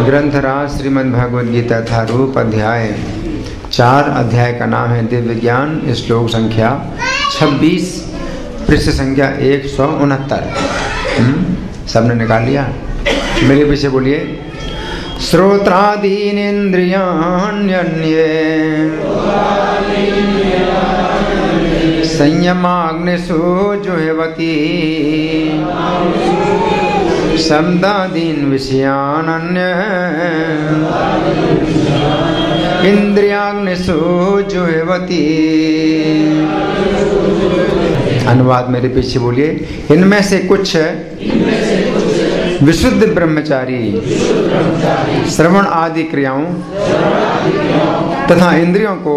ग्रंथराज श्रीमद् भगवद गीता था रूप अध्याय 4 अध्याय का नाम है दिव्य ज्ञान। श्लोक संख्या 26, पृष्ठ संख्या 169। सबने निकाल लिया? मेरे पीछे बोलिए। श्रोत्रादीनेन्द्रियाण्यन्ये संयमाग्निषु जुह्वति शब्दादीन विषयानन्य इंद्रियाग्निषु जुह्वति। अनुवाद मेरे पीछे बोलिए। इनमें से कुछ विशुद्ध ब्रह्मचारी श्रवण आदि क्रियाओं तथा इंद्रियों को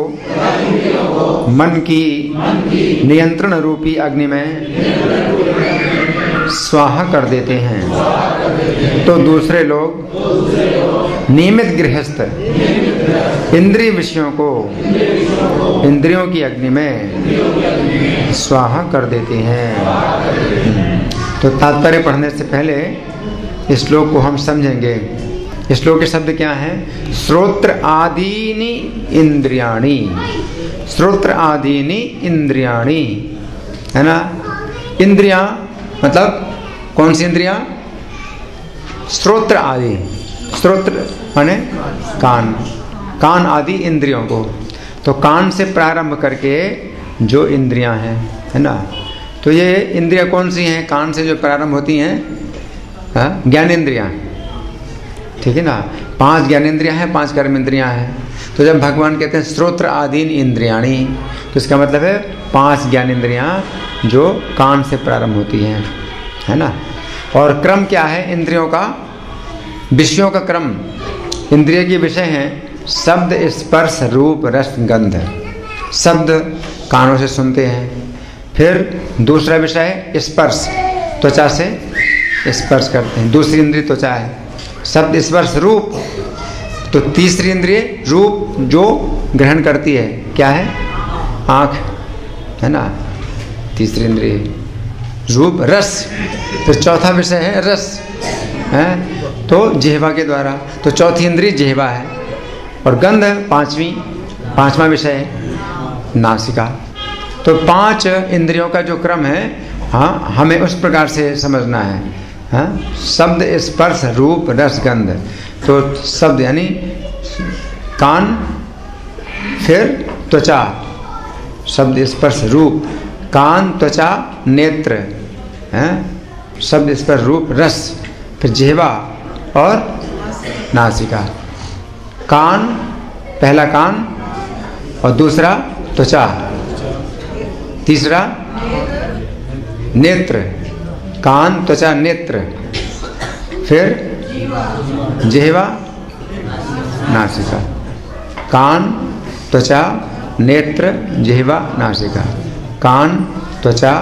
मन की नियंत्रण रूपी अग्नि में स्वाहा कर देते हैं, तो दूसरे लोग नियमित गृहस्थ इंद्रिय विषयों को इंद्रियों की अग्नि में स्वाहा कर देते हैं। तो तात्पर्य पढ़ने से पहले इस श्लोक को हम समझेंगे। इस श्लोक के शब्द क्या हैं? श्रोत्र आदीनि इंद्रियाणि। श्रोत्र आदीनि इंद्रियाणि, है ना। इंद्रियां मतलब कौन सी इंद्रियां? श्रोत्र आदि। श्रोत्र माने कान, कान आदि इंद्रियों को। तो कान से प्रारंभ करके जो इंद्रियां हैं, है ना। तो ये इंद्रियां कौन सी हैं? कान से जो प्रारंभ होती हैं ज्ञानेंद्रियां, ठीक है ना। 5 ज्ञानेंद्रियां हैं, 5 कर्म इंद्रियां हैं। तो जब भगवान कहते हैं श्रोत्र आदीन इंद्रियाणी, तो इसका मतलब है 5 ज्ञानेंद्रियां जो कान से प्रारंभ होती हैं, है ना। और क्रम क्या है इंद्रियों का? विषयों का क्रम। इंद्रिय के विषय हैं शब्द, स्पर्श, रूप, रस, गंध। शब्द कानों से सुनते हैं। फिर दूसरा विषय है स्पर्श, त्वचा से स्पर्श करते हैं। दूसरी इंद्रिय त्वचा है। शब्द, स्पर्श, रूप। तो तीसरी इंद्रिय रूप जो ग्रहण करती है, क्या है? आँख, है ना। तीसरी इंद्रिय रूप, रस। तो चौथा विषय है रस, है तो जिह्वा के द्वारा। तो चौथी इंद्रिय जिह्वा है। और गंध पांचवा विषय है नासिका। तो 5 इंद्रियों का जो क्रम है, हाँ, हमें उस प्रकार से समझना है। हाँ, शब्द, स्पर्श, रूप, रस, गंध। तो शब्द यानी कान, फिर त्वचा, शब्द, स्पर्श, रूप, कान, त्वचा, नेत्र, हैं, शब्द, स्पर्श, रूप, रस, फिर जिह्वा और नासिका। कान, पहला कान और दूसरा त्वचा, तीसरा नेत्र, कान, त्वचा, नेत्र, फिर जिह्वा, नासिका। कान, त्वचा, नेत्र, जिह्वा, नासिका। कान, त्वचा,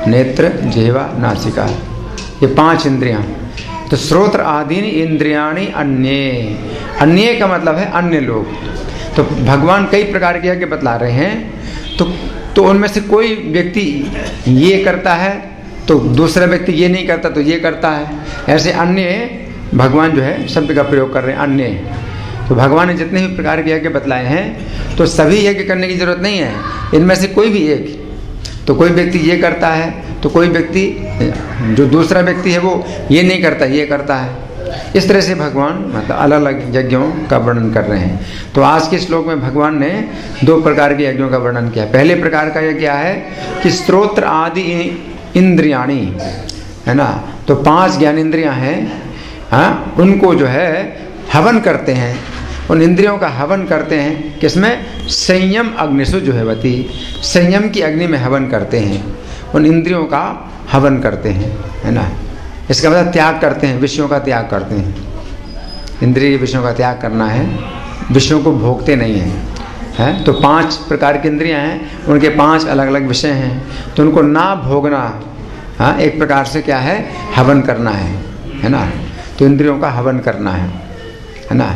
नेत्र, जिह्वा, नासिका। ये 5 इंद्रियां। तो श्रोत्र आदीनि इंद्रियाणि अन्ये। अन्य का मतलब है अन्य लोग। तो भगवान कई प्रकार के आगे बतला रहे हैं। तो उनमें से कोई व्यक्ति ये करता है तो दूसरा व्यक्ति ये नहीं करता तो ये करता है। ऐसे अन्य भगवान जो है शब्द का प्रयोग कर रहे हैं, अन्य। तो भगवान ने जितने भी प्रकार के यज्ञ बतलाए हैं, तो सभी यज्ञ करने की जरूरत नहीं है। इनमें से कोई भी एक, तो कोई व्यक्ति ये करता है तो कोई व्यक्ति जो दूसरा व्यक्ति है वो ये नहीं करता, ये करता है। इस तरह से भगवान मतलब अलग अलग यज्ञों का वर्णन कर रहे हैं। तो आज के श्लोक में भगवान ने 2 प्रकार के यज्ञों का वर्णन किया। पहले प्रकार का यज्ञ क्या है कि स्तोत्र आदि इंद्रियाणी, है ना। तो 5 ज्ञानेंद्रियां हैं, हाँ, उनको जो है हवन करते हैं। उन इंद्रियों का हवन करते हैं किसमें? संयम अग्निषु जुह्वति। संयम की अग्नि में हवन करते हैं। उन इंद्रियों का हवन करते हैं, है ना। इसका मतलब त्याग करते हैं, विषयों का त्याग करते हैं। इंद्रिय विषयों का त्याग करना है, विषयों को भोगते नहीं हैं, है। तो 5 प्रकार की इंद्रियां हैं, उनके 5 अलग अलग विषय हैं। तो उनको ना भोगना, हाँ, एक प्रकार से क्या है? हवन करना है ना। तो इंद्रियों का हवन करना है ना।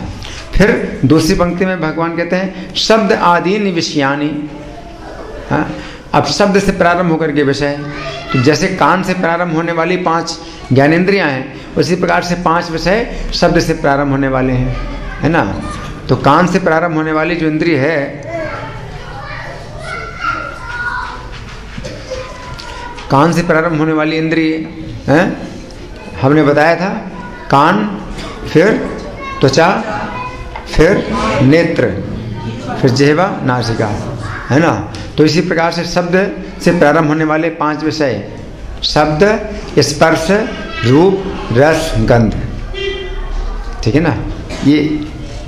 फिर दूसरी पंक्ति में भगवान कहते हैं शब्द आदीनि विषयानि। हाँ, अब शब्द से प्रारंभ होकर के विषय, तो जैसे कान से प्रारंभ होने वाली 5 ज्ञानेंद्रियां हैं, उसी प्रकार से 5 विषय शब्द से प्रारंभ होने वाले हैं, है ना। तो कान से प्रारंभ होने वाली जो इंद्रिय है, कान से प्रारंभ होने वाली इंद्रिय है, हमने बताया था कान, फिर त्वचा, फिर नेत्र, फिर जिह्वा, नासिका, है ना। तो इसी प्रकार से शब्द से प्रारंभ होने वाले 5 विषय, शब्द, स्पर्श, रूप, रस, गंध, ठीक है ना। ये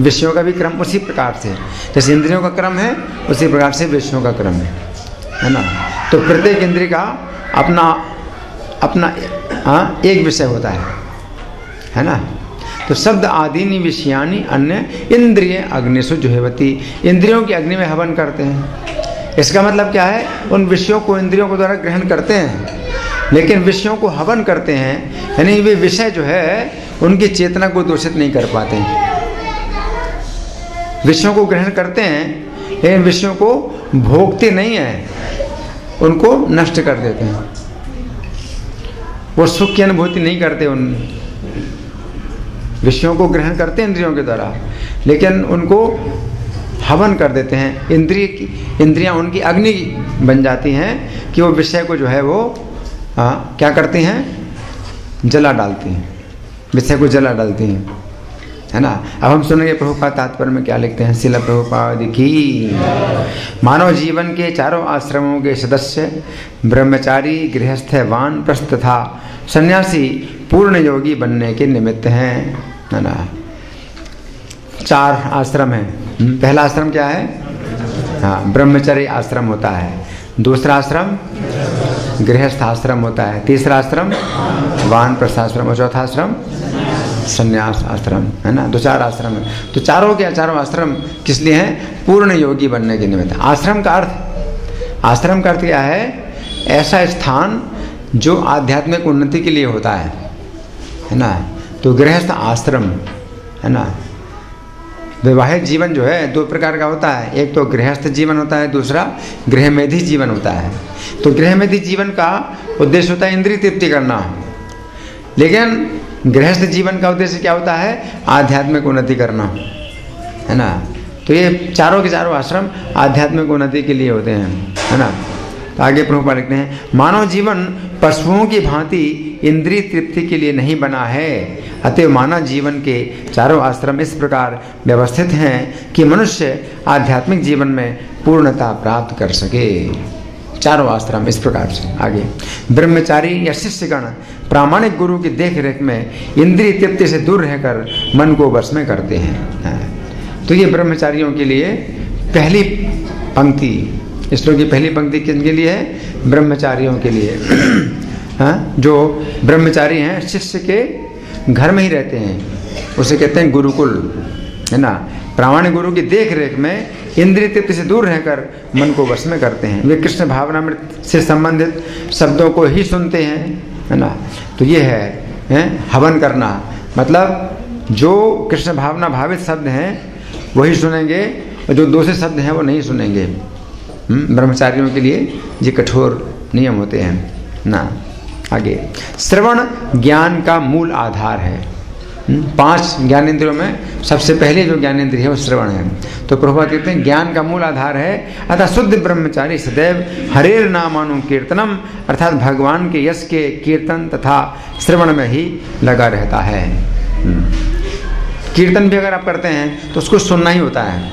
विषयों का भी क्रम उसी प्रकार से, जैसे इंद्रियों का क्रम है उसी प्रकार से विषयों का क्रम है ना। तो प्रत्येक इंद्रिय का अपना अपना एक विषय होता है ना। तो शब्द आदि विषयानी अन्य इंद्रिय अग्निषु जुहेवती, इंद्रियों की अग्नि में हवन करते हैं। इसका मतलब क्या है, उन विषयों को इंद्रियों के द्वारा ग्रहण करते हैं, लेकिन विषयों को हवन करते हैं, यानी वे विषय जो है उनकी चेतना को दूषित नहीं कर पाते। विषयों को ग्रहण करते हैं लेकिन विषयों को भोगते नहीं हैं, उनको नष्ट कर देते हैं। वो सुख की अनुभूति नहीं करते, उन विषयों को ग्रहण करते हैं इंद्रियों के द्वारा, लेकिन उनको हवन कर देते हैं। इंद्रियां उनकी अग्नि बन जाती हैं कि वो विषय को जो है वो क्या करती हैं, जला डालती हैं, विषय को जला डालती हैं, है ना। अब हम सुनेंगे प्रभुपाद तात्पर्य में क्या लिखते हैं। श्रील प्रभुपाद की। मानव जीवन के चारों आश्रमों के सदस्य ब्रह्मचारी, गृहस्थ, वानप्रस्थ तथा सन्यासी पूर्ण योगी बनने के निमित्त हैं, है ना। 4 आश्रम हैं। पहला आश्रम क्या है, हाँ, ब्रह्मचर्य आश्रम होता है। दूसरा आश्रम गृहस्थ आश्रम होता है। तीसरा आश्रम वानप्रस्थ आश्रम, और चौथा आश्रम संन्यास आश्रम, है ना। 2-4 आश्रम है। तो चारों के चारों आश्रम किस लिए हैं, पूर्ण योगी बनने के निमित्त। आश्रम का अर्थ क्या है, ऐसा स्थान जो आध्यात्मिक उन्नति के लिए होता है ना। तो गृहस्थ आश्रम, है ना। वैवाहिक जीवन जो है 2 प्रकार का होता है, एक तो गृहस्थ जीवन होता है, दूसरा गृहमेधी जीवन होता है। तो गृहमेधी जीवन का उद्देश्य होता है इंद्रिय तृप्ति करना, लेकिन गृहस्थ जीवन का उद्देश्य क्या होता है, आध्यात्मिक उन्नति करना, है ना। तो ये चारों के चारों आश्रम आध्यात्मिक उन्नति के लिए होते हैं, है ना। तो आगे प्रभुपाद लिखते हैं, मानव जीवन पशुओं की भांति इंद्रिय तृप्ति के लिए नहीं बना है, अतएव मानव जीवन के चारों आश्रम इस प्रकार व्यवस्थित हैं कि मनुष्य आध्यात्मिक जीवन में पूर्णता प्राप्त कर सके। चारों आश्रम इस प्रकार से। आगे, ब्रह्मचारी या शिष्यगण प्रामाणिक गुरु की देख रेख में इंद्रिय तृप्ति से दूर रहकर मन को वश में करते हैं। तो ये ब्रह्मचारियों के लिए पहली पंक्ति, श्लोक की पहली पंक्ति किनके लिए है, ब्रह्मचारियों के लिए। हाँ, जो ब्रह्मचारी हैं, शिष्य के घर में ही रहते हैं, उसे कहते हैं गुरुकुल, है ना। प्रामाणिक गुरु की देख रेख में इंद्रिय तृप्ति से दूर रहकर मन को वश में करते हैं। वे कृष्ण भावनामृत से संबंधित शब्दों को ही सुनते हैं, है ना। तो ये है हवन करना, मतलब जो कृष्ण भावना भावित शब्द हैं वही सुनेंगे, और जो दूसरे शब्द हैं वो नहीं सुनेंगे। ब्रह्मचारियों के लिए ये कठोर नियम होते हैं ना। आगे, श्रवण ज्ञान का मूल आधार है। 5 ज्ञानेंद्रियों में सबसे पहले जो ज्ञानेंद्रिय है वो श्रवण है। तो प्रभुपाद कहते हैं ज्ञान का मूल आधार है, अतः शुद्ध ब्रह्मचारी सदैव हरेर नामानु कीर्तनम, अर्थात भगवान के यश के कीर्तन तथा श्रवण में ही लगा रहता है। कीर्तन भी अगर आप करते हैं तो उसको सुनना ही होता है।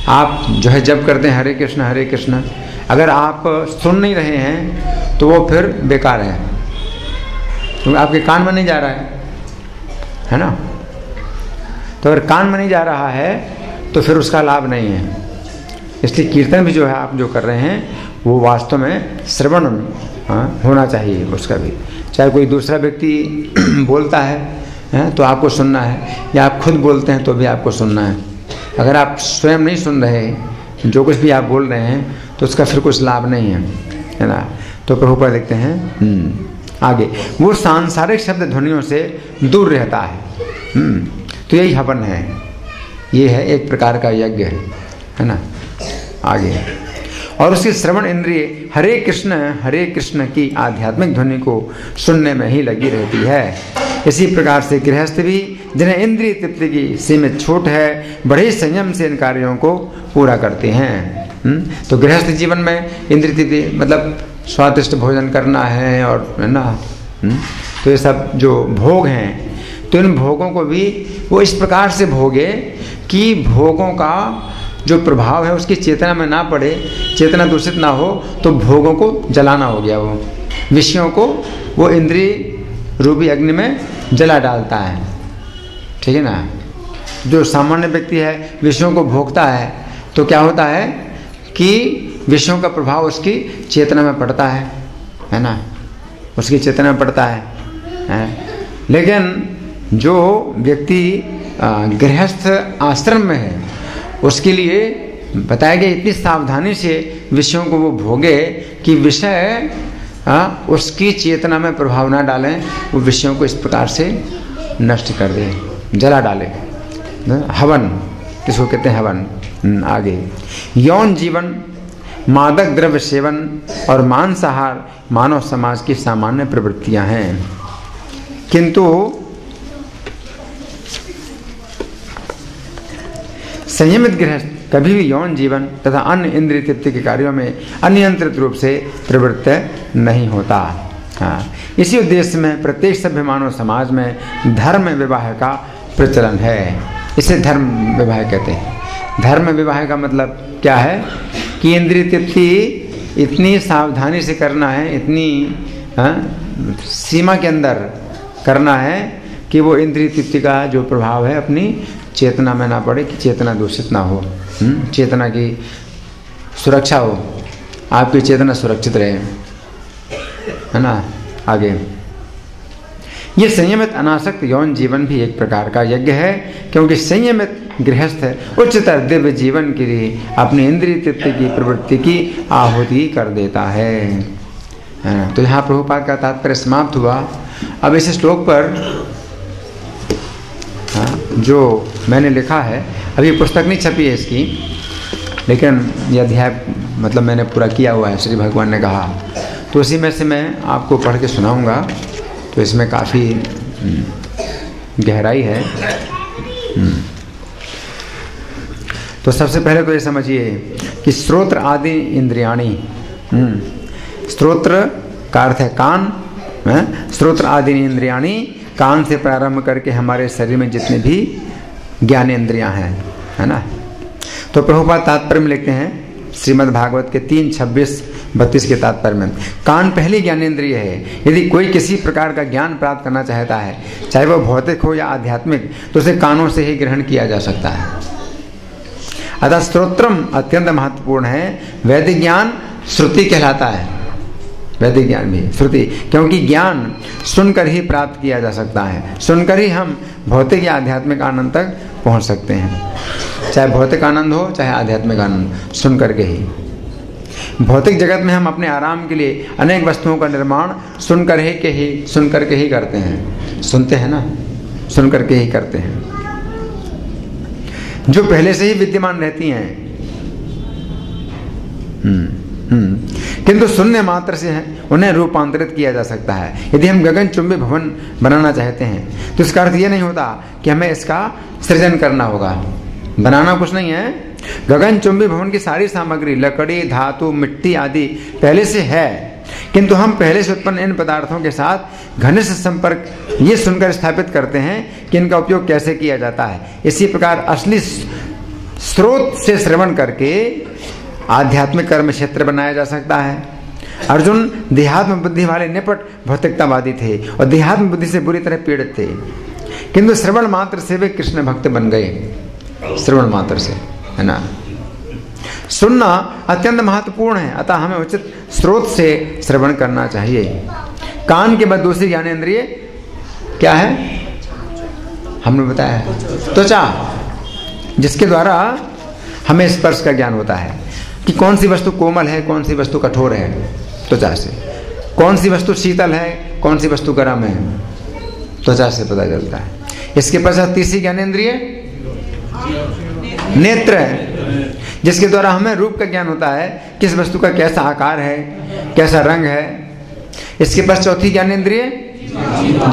आप जो है जब करते हैं हरे कृष्ण, अगर आप सुन नहीं रहे हैं तो वो फिर बेकार है, क्योंकि आपके कान में नहीं जा रहा है ना। तो अगर कान में नहीं जा रहा है तो फिर उसका लाभ नहीं है। इसलिए कीर्तन भी जो है आप जो कर रहे हैं वो वास्तव में श्रवण होना चाहिए उसका भी। चाहे कोई दूसरा व्यक्ति बोलता है तो आपको सुनना है, या आप खुद बोलते हैं तो भी आपको सुनना है। अगर आप स्वयं नहीं सुन रहे, जो कुछ भी आप बोल रहे हैं, तो उसका फिर कुछ लाभ नहीं है ना। तो प्रभुपाद लिखते हैं आगे, वो सांसारिक शब्द ध्वनियों से दूर रहता है। तो यही हवन है, ये है एक प्रकार का यज्ञ है ना। आगे, और उसकी श्रवण इंद्रिय हरे कृष्ण की आध्यात्मिक ध्वनि को सुनने में ही लगी रहती है। इसी प्रकार से गृहस्थ भी, जिन्हें इंद्रिय तृप्ति की सीमित छूट है, बड़े संयम से इन कार्यों को पूरा करते हैं। तो गृहस्थ जीवन में इंद्रिय तृप्ति मतलब स्वादिष्ट भोजन करना है और है ना, तो ये सब जो भोग हैं, तो इन भोगों को भी वो इस प्रकार से भोगे कि भोगों का जो प्रभाव है उसकी चेतना में ना पड़े, चेतना दूषित ना हो, तो भोगों को जलाना हो गया। वो विषयों को वो इंद्रिय रूपी अग्नि में जला डालता है, ठीक है ना। जो सामान्य व्यक्ति है विषयों को भोगता है तो क्या होता है कि विषयों का प्रभाव उसकी चेतना में पड़ता है ना, उसकी चेतना में पड़ता है। लेकिन जो व्यक्ति गृहस्थ आश्रम में है उसके लिए बताया गया इतनी सावधानी से विषयों को वो भोगे कि विषय उसकी चेतना में प्रभाव ना डालें, वो विषयों को इस प्रकार से नष्ट कर दे, जला डाले। हवन, किसको कहते हैं हवन। आगे यौन जीवन, मादक द्रव्य सेवन और मांसाहार मानव समाज की सामान्य प्रवृत्तियां हैं, किंतु संयमित गृहस्थ कभी भी यौन जीवन तथा अन्य इंद्रिय तृप्ति के कार्यों में अनियंत्रित रूप से प्रवृत्त नहीं होता। इसी उद्देश्य में प्रत्येक सभ्य मानव समाज में धर्म विवाह का प्रचलन है। इसे धर्म विवाह कहते हैं। धर्म विवाह का मतलब क्या है कि इंद्रिय तृप्ति इतनी सावधानी से करना है, इतनी सीमा के अंदर करना है कि वो इंद्रिय तृप्ति का जो प्रभाव है अपनी चेतना में ना पड़े, कि चेतना दूषित ना हो, चेतना की सुरक्षा हो, आपकी चेतना सुरक्षित रहे, है ना। आगे ये संयमित अनासक्त यौन जीवन भी एक प्रकार का यज्ञ है, क्योंकि संयमित गृहस्थ उच्चतर दिव्य जीवन के लिए अपनी इंद्रिय तृप्ति की प्रवृत्ति की आहुति कर देता है। तो यहाँ प्रभुपाद का तात्पर्य समाप्त हुआ। अब इस श्लोक पर जो मैंने लिखा है, अभी पुस्तक नहीं छपी है इसकी, लेकिन यह अध्याय मतलब मैंने पूरा किया हुआ है, श्री भगवान ने कहा, तो उसी में से मैं आपको पढ़ के सुनाऊंगा। तो इसमें काफ़ी गहराई है। तो सबसे पहले तो ये समझिए कि श्रोत्र आदि इंद्रियाणी, श्रोत्र का अर्थ है कान, श्रोत्र आदि इंद्रियाणी, कान से प्रारंभ करके हमारे शरीर में जितने भी ज्ञानेंद्रियां हैं, है ना। तो प्रभुपाद तात्पर्य में लिखते हैं श्रीमद् भागवत के 3:26-32 के तात्पर्य में, कान पहली ज्ञानेंद्रिय है। यदि कोई किसी प्रकार का ज्ञान प्राप्त करना चाहता है, चाहे वह भौतिक हो या आध्यात्मिक, तो उसे कानों से ही ग्रहण किया जा सकता है। अतः स्तोत्रम अत्यंत महत्वपूर्ण है। वैदिक ज्ञान श्रुति कहलाता है, वैदिक ज्ञान भी श्रुति, क्योंकि ज्ञान सुनकर ही प्राप्त किया जा सकता है। सुनकर ही हम भौतिक या आध्यात्मिक आनंद तक पहुंच सकते हैं, चाहे भौतिक आनंद हो चाहे आध्यात्मिक आनंद, सुन करके ही। भौतिक जगत में हम अपने आराम के लिए अनेक वस्तुओं का निर्माण सुन करके ही करते हैं, सुनते हैं ना, सुन करके ही करते हैं, जो पहले से ही विद्यमान रहती हैं। किंतु शून्य मात्र से उन्हें रूपांतरित किया जा सकता है। यदि हम गगनचुंबी भवन बनाना चाहते हैं तो इसका अर्थ यह नहीं होता कि हमें इसका सृजन करना होगा। बनाना कुछ नहीं है, गगनचुंबी भवन की सारी सामग्री लकड़ी, धातु, मिट्टी आदि पहले से है, किंतु हम पहले से उत्पन्न इन पदार्थों के साथ घनिष्ठ संपर्क ये सुनकर स्थापित करते हैं कि इनका उपयोग कैसे किया जाता है। इसी प्रकार असली स्रोत से श्रवण करके आध्यात्मिक कर्म क्षेत्र बनाया जा सकता है। अर्जुन देहात्म बुद्धि वाले निपट भौतिकतावादी थे और देहात्म बुद्धि से बुरी तरह पीड़ित थे, किंतु श्रवण मात्र से वे कृष्ण भक्त बन गए। श्रवण मात्र से, है ना। सुनना अत्यंत महत्वपूर्ण है, अतः हमें उचित स्रोत से श्रवण करना चाहिए। कान के बाद दूसरी ज्ञानेंद्रिय क्या है, हमने बताया है त्वचा, जिसके द्वारा हमें स्पर्श का ज्ञान होता है कि कौन सी वस्तु कोमल है, कौन सी वस्तु कठोर है। त्वचा से कौन सी वस्तु शीतल है, कौन सी वस्तु गर्म है, त्वचा से पता चलता है। इसके पश्चात तीसरी ज्ञानेंद्रिय नेत्र है, जिसके द्वारा हमें रूप का ज्ञान होता है, किस वस्तु का कैसा आकार है, कैसा रंग है। इसके पास चौथी ज्ञानेंद्रिय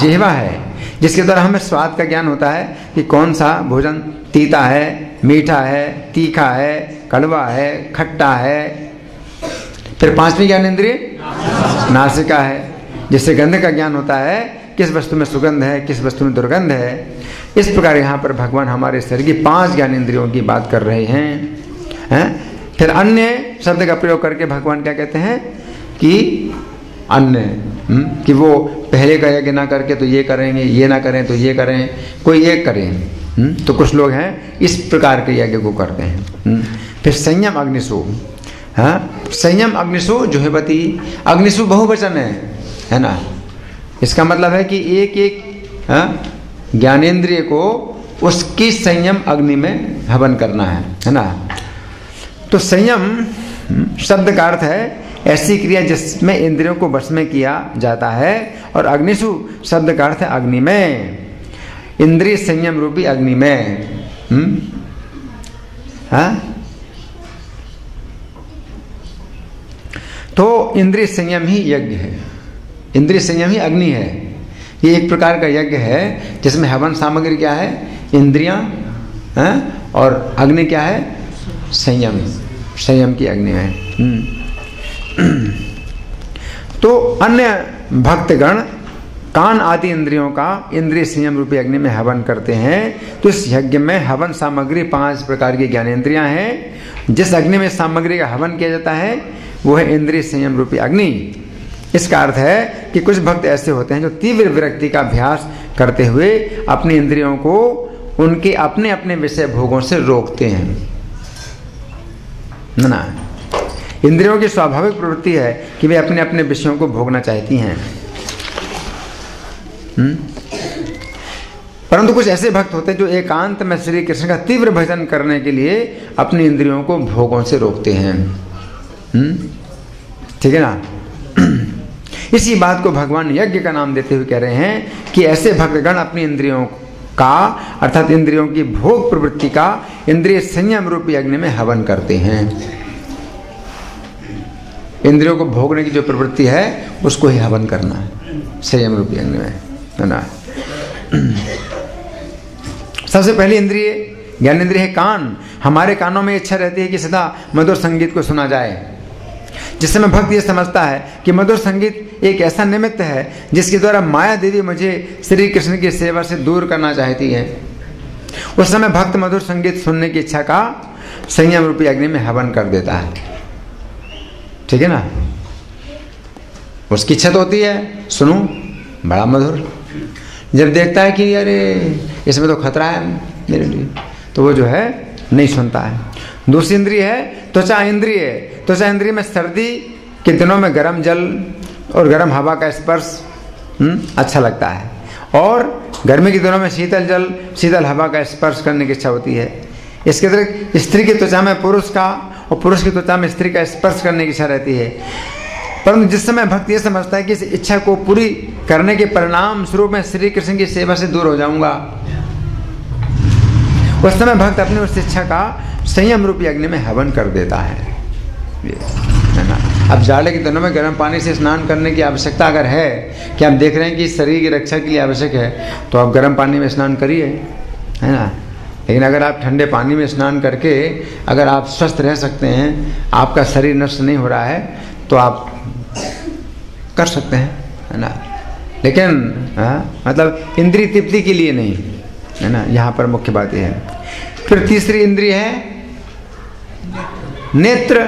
जिह्वा है, जिसके द्वारा हमें स्वाद का ज्ञान होता है कि कौन सा भोजन तीता है, मीठा है, तीखा है, कड़वा है, खट्टा है। फिर पांचवी ज्ञानेंद्रिय नासिका है, जिससे गंध का ज्ञान होता है, किस वस्तु में सुगंध है, किस वस्तु में दुर्गंध है। इस प्रकार यहाँ पर भगवान हमारे शरीर की 5 ज्ञानेंद्रियों की बात कर रहे हैं। फिर अन्य शब्द का प्रयोग करके भगवान क्या कहते हैं कि अन्य, कि वो पहले का यज्ञ ना करके तो ये करेंगे, ये ना करें तो ये करें, कोई एक करें। तो कुछ लोग हैं इस प्रकार के यज्ञ को करते हैं। फिर संयम अग्निशु, संयम अग्निशु जुहवती, अग्निशु बहुवचन है ना। इसका मतलब है कि एक एक ज्ञानेंद्रिय को उसकी संयम अग्नि में हवन करना है ना। तो संयम शब्द का अर्थ है ऐसी क्रिया जिसमें इंद्रियों को वश में किया जाता है, और अग्निशु शब्द का अर्थ है अग्नि में, इंद्रिय संयम रूपी अग्नि में। तो इंद्रिय संयम ही यज्ञ है, इंद्रिय संयम ही अग्नि है। ये एक प्रकार का यज्ञ है जिसमें हवन सामग्री क्या है, इंद्रियां, और अग्नि क्या है, संयम, संयम की अग्नि है। तो अन्य भक्तगण कान आदि इंद्रियों का इंद्रिय संयम रूपी अग्नि में हवन करते हैं। तो इस यज्ञ में हवन सामग्री 5 प्रकार की ज्ञानेंद्रियां हैं। जिस अग्नि में सामग्री का हवन किया जाता है वो है इंद्रिय संयम रूपी अग्नि। इसका अर्थ है कि कुछ भक्त ऐसे होते हैं जो तीव्र विरक्ति का अभ्यास करते हुए अपनी इंद्रियों को उनके अपने अपने विषय भोगों से रोकते हैं ना। इंद्रियों की स्वाभाविक प्रवृत्ति है कि वे अपने अपने विषयों को भोगना चाहती हैं। परंतु कुछ ऐसे भक्त होते हैं जो एकांत में श्री कृष्ण का तीव्र भजन करने के लिए अपनी इंद्रियों को भोगों से रोकते हैं। ठीक है ना। इसी बात को भगवान यज्ञ का नाम देते हुए कह रहे हैं कि ऐसे भक्तगण अपनी इंद्रियों का, अर्थात इंद्रियों की भोग प्रवृत्ति का इंद्रिय संयम रूपी अग्नि में हवन करते हैं। इंद्रियों को भोगने की जो प्रवृत्ति है उसको ही हवन करना है संयम रूपी अग्नि में, है ना। सबसे पहली इंद्रिय ज्ञान इंद्रिय है कान। हमारे कानों में इच्छा रहती है कि सदा मधुर संगीत को सुना जाए, जिस समय भक्त ये समझता है कि मधुर संगीत एक ऐसा निमित्त है जिसके द्वारा माया देवी मुझे श्री कृष्ण की सेवा से दूर करना चाहती है। उस समय भक्त मधुर संगीत सुनने की इच्छा का संयम रूपी अग्नि में हवन कर देता है। ठीक है ना। उसकी इच्छा तो होती है सुनूं बड़ा मधुर, जब देखता है कि अरे इसमें तो खतरा है मेरे लिए, तो वो जो है नहीं सुनता है। दूसरी इंद्रिय है त्वचा इंद्रिय। त्वचा इंद्रिय में सर्दी के दिनों में गर्म जल और गर्म हवा का स्पर्श अच्छा लगता है, और गर्मी के दिनों में शीतल जल शीतल हवा का स्पर्श करने की इच्छा होती है। इसके अतिरिक्त स्त्री की त्वचा में पुरुष का और पुरुष की त्वचा में स्त्री का स्पर्श करने की इच्छा रहती है। परंतु जिस समय भक्त ये समझता है कि इस इच्छा को पूरी करने के परिणाम स्वरूप में श्री कृष्ण की सेवा से दूर हो जाऊंगा, उस समय भक्त अपनी उस इच्छा का संयम रूपी अग्नि में हवन कर देता है ना। अब जाड़े के दिनों में गर्म पानी से स्नान करने की आवश्यकता अगर है कि आप देख रहे हैं कि शरीर की रक्षा के लिए आवश्यक है, तो आप गर्म पानी में स्नान करिए, है ना। लेकिन अगर आप ठंडे पानी में स्नान करके अगर आप स्वस्थ रह सकते हैं, आपका शरीर नष्ट नहीं हो रहा है, तो आप कर सकते हैं, है ना। लेकिन मतलब इंद्रिय तृप्ति के लिए नहीं, है ना। यहाँ पर मुख्य बात यह है। फिर तीसरी इंद्रिय है नेत्र।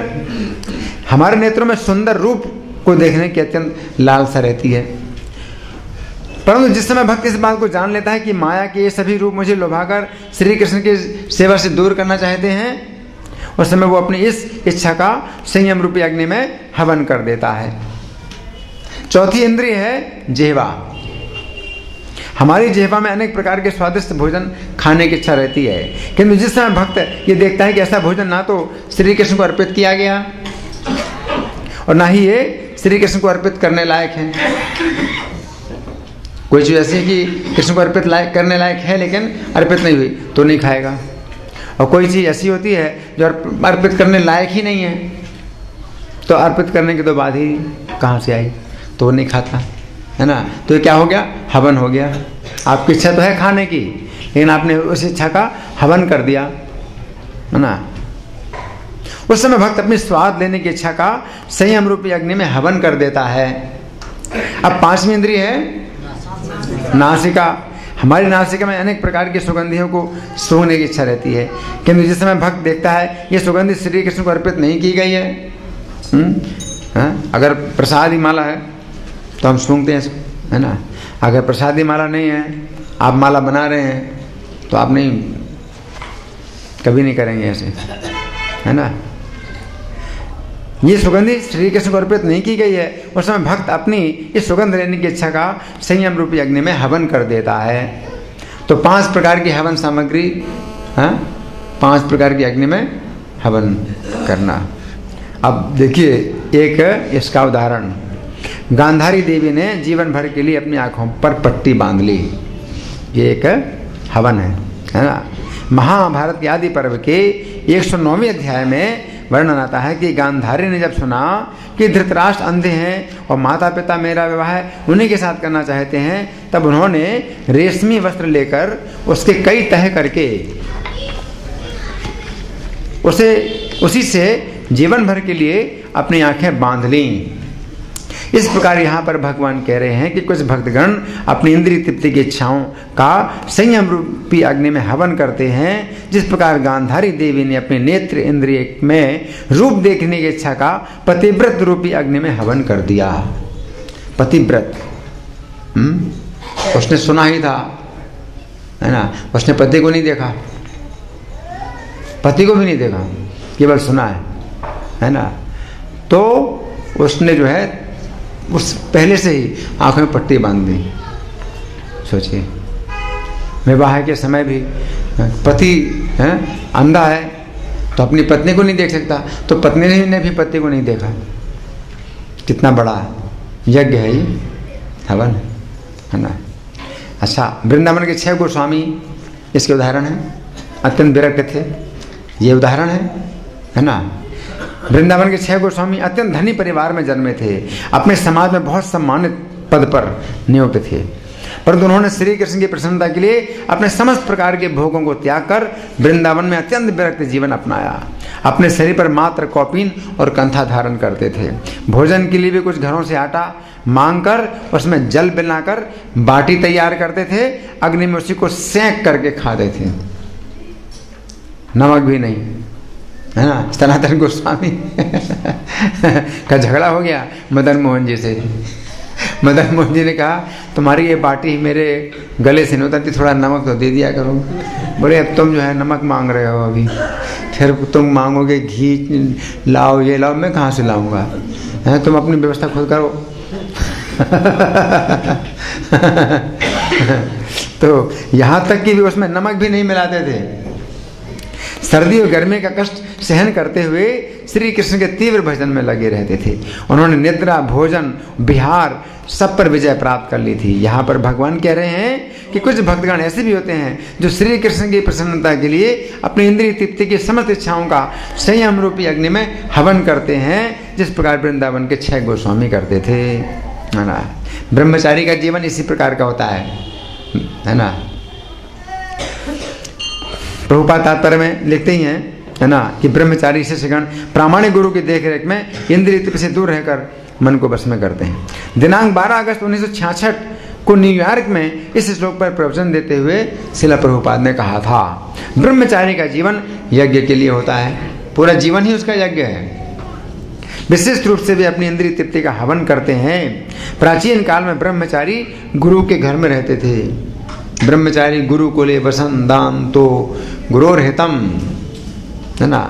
हमारे नेत्रों में सुंदर रूप को देखने की अत्यंत लालसा रहती है। परंतु जिस समय भक्त इस बात को जान लेता है कि माया के ये सभी रूप मुझे लुभाकर श्री कृष्ण की सेवा से दूर करना चाहते हैं, उस समय वो अपनी इस इच्छा का संयम रूपी अग्नि में हवन कर देता है। चौथी इंद्रिय है जिह्वा। हमारी जिह्वा में अनेक प्रकार के स्वादिष्ट भोजन खाने की इच्छा रहती है, किंतु जिस समय भक्त ये देखता है कि ऐसा भोजन ना तो श्री कृष्ण को अर्पित किया गया और ना ही ये श्री कृष्ण को अर्पित करने लायक है, कोई चीज़ ऐसी है कि कृष्ण को अर्पित करने लायक है लेकिन अर्पित नहीं हुई तो नहीं खाएगा, और कोई चीज़ ऐसी होती है जो अर्पित करने लायक ही नहीं है, तो अर्पित करने के तो बाद ही कहाँ से आई, तो वो नहीं खाता, है ना। तो ये क्या हो गया, हवन हो गया। आपकी इच्छा तो है खाने की, लेकिन आपने उस इच्छा का हवन कर दिया, है ना। उस समय भक्त अपनी स्वाद लेने की इच्छा का संयम रूपी अग्नि में हवन कर देता है। अब पांचवी इंद्रिय है नासिका। हमारी नासिका में अनेक प्रकार की सुगंधियों को सूंघने की इच्छा रहती है, किंतु जिस समय भक्त देखता है ये सुगंधि श्री कृष्ण को अर्पित नहीं की गई है, अगर प्रसादी माला है तो हम सूंघते हैं, है ना। अगर प्रसादी माला नहीं है, आप माला बना रहे हैं, तो आप नहीं, कभी नहीं करेंगे ऐसे, है ना। ये सुगंधि श्री कृष्ण को अर्पित नहीं की गई है। उस समय भक्त अपनी इस सुगंध लेने की इच्छा का संयम रूपी अग्नि में हवन कर देता है। तो 5 प्रकार की हवन सामग्री, 5 प्रकार की अग्नि में हवन करना। अब देखिए एक इसका उदाहरण, गांधारी देवी ने जीवन भर के लिए अपनी आंखों पर पट्टी बांध ली, ये एक हवन है ना। महाभारत के आदि पर्व के 109वें अध्याय में वर्णन आता है कि गांधारी ने जब सुना कि धृतराष्ट्र अंधे हैं और माता पिता मेरा विवाह उन्हीं के साथ करना चाहते हैं, तब उन्होंने रेशमी वस्त्र लेकर उसके कई तह करके उसी से जीवन भर के लिए अपनी आंखें बांध लीं। इस प्रकार यहाँ पर भगवान कह रहे हैं कि कुछ भक्तगण अपनी इंद्रिय तृप्ति की इच्छाओं का संयम रूपी अग्नि में हवन करते हैं, जिस प्रकार गांधारी देवी ने अपने नेत्र इंद्रिय में रूप देखने की इच्छा का पतिव्रत रूपी अग्नि में हवन कर दिया। पतिव्रत, उसने सुना ही था, है ना, उसने पति को नहीं देखा, पति को भी नहीं देखा, केवल सुना है ना। तो उसने जो है उस पहले से ही आंखों में पट्टी बांध दी। सोचिए, विवाह के समय भी पति है अंधा है तो अपनी पत्नी को नहीं देख सकता, तो पत्नी ने भी पति को नहीं देखा। कितना बड़ा यज्ञ है ये, हवन, है ना। अच्छा, वृंदावन के 6 गोस्वामी इसके उदाहरण हैं, अत्यंत विरक्त थे, ये उदाहरण है ना। वृंदावन के 6 गोस्वामी अत्यंत धनी परिवार में जन्मे थे, अपने समाज में बहुत सम्मानित पद पर नियुक्त थे, परंतु उन्होंने श्री कृष्ण की प्रसन्नता के लिए अपने समस्त प्रकार के भोगों को त्याग कर वृंदावन में अत्यंत विरक्त जीवन अपनाया। अपने शरीर पर मात्र कौपीन और कंथा धारण करते थे। भोजन के लिए भी कुछ घरों से आटा मांगकर उसमें जल मिलाकर बाटी तैयार करते थे, अग्नि में उसी को सेंक करके खाते थे, नमक भी नहीं, है ना। सनातन गोस्वामी का झगड़ा हो गया मदन मोहन जी से। मदन मोहन जी ने कहा, तुम्हारी ये बाटी मेरे गले से नहीं उतरती, थोड़ा नमक तो दे दिया करो। बोले, अब तुम जो है नमक मांग रहे हो, अभी फिर तुम मांगोगे घी लाओ, ये लाओ, मैं कहाँ से लाऊंगा, तुम अपनी व्यवस्था खुद करो। तो यहाँ तक कि भी उसमें नमक भी नहीं मिलाते थे। सर्दी और गर्मी का कष्ट सहन करते हुए श्री कृष्ण के तीव्र भजन में लगे रहते थे। उन्होंने निद्रा, भोजन, विहार सब पर विजय प्राप्त कर ली थी। यहाँ पर भगवान कह रहे हैं कि कुछ भक्तगण ऐसे भी होते हैं जो श्री कृष्ण की प्रसन्नता के लिए अपनी इंद्रिय तृप्ति की समस्त इच्छाओं का संयम रूपी अग्नि में हवन करते हैं, जिस प्रकार वृंदावन के 6 गोस्वामी करते थे, है ना। ब्रह्मचारी का जीवन इसी प्रकार का होता है ना। प्रभुपाद तात्पर्य में लिखते ही हैं, है ना, कि ब्रह्मचारी शिष्यगण प्रामाणिक गुरु की देखरेख में इंद्रिय तृप्ति से दूर रहकर मन को वश में करते हैं। दिनांक 12 अगस्त 1966 को न्यूयॉर्क में इस श्लोक पर प्रवचन देते हुए श्रील प्रभुपाद ने कहा था, ब्रह्मचारी का जीवन यज्ञ के लिए होता है, पूरा जीवन ही उसका यज्ञ है। विशिष्ट रूप से वे अपनी इंद्रिय तृप्ति का हवन करते हैं। प्राचीन काल में ब्रह्मचारी गुरु के घर में रहते थे। ब्रह्मचारी गुरु कुले वसन दान तो गुरोर्हितम, है ना,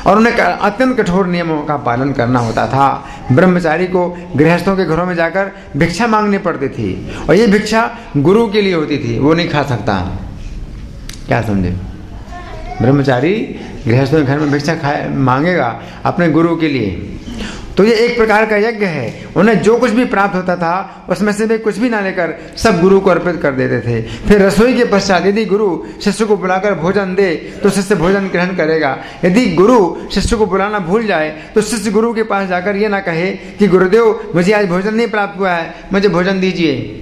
और उन्हें अत्यंत कठोर नियमों का पालन करना होता था। ब्रह्मचारी को गृहस्थों के घरों में जाकर भिक्षा मांगनी पड़ती थी, और ये भिक्षा गुरु के लिए होती थी, वो नहीं खा सकता। क्या समझे? ब्रह्मचारी गृहस्थों के घर में भिक्षा मांगेगा अपने गुरु के लिए, तो ये एक प्रकार का यज्ञ है। उन्हें जो कुछ भी प्राप्त होता था उसमें से वे कुछ भी ना लेकर सब गुरु को अर्पित कर देते थे। फिर रसोई के पश्चात यदि गुरु शिष्य को बुलाकर भोजन दे तो शिष्य भोजन ग्रहण करेगा। यदि गुरु शिष्य को बुलाना भूल जाए तो शिष्य गुरु के पास जाकर ये ना कहे कि गुरुदेव मुझे आज भोजन नहीं प्राप्त हुआ है, मुझे भोजन दीजिए,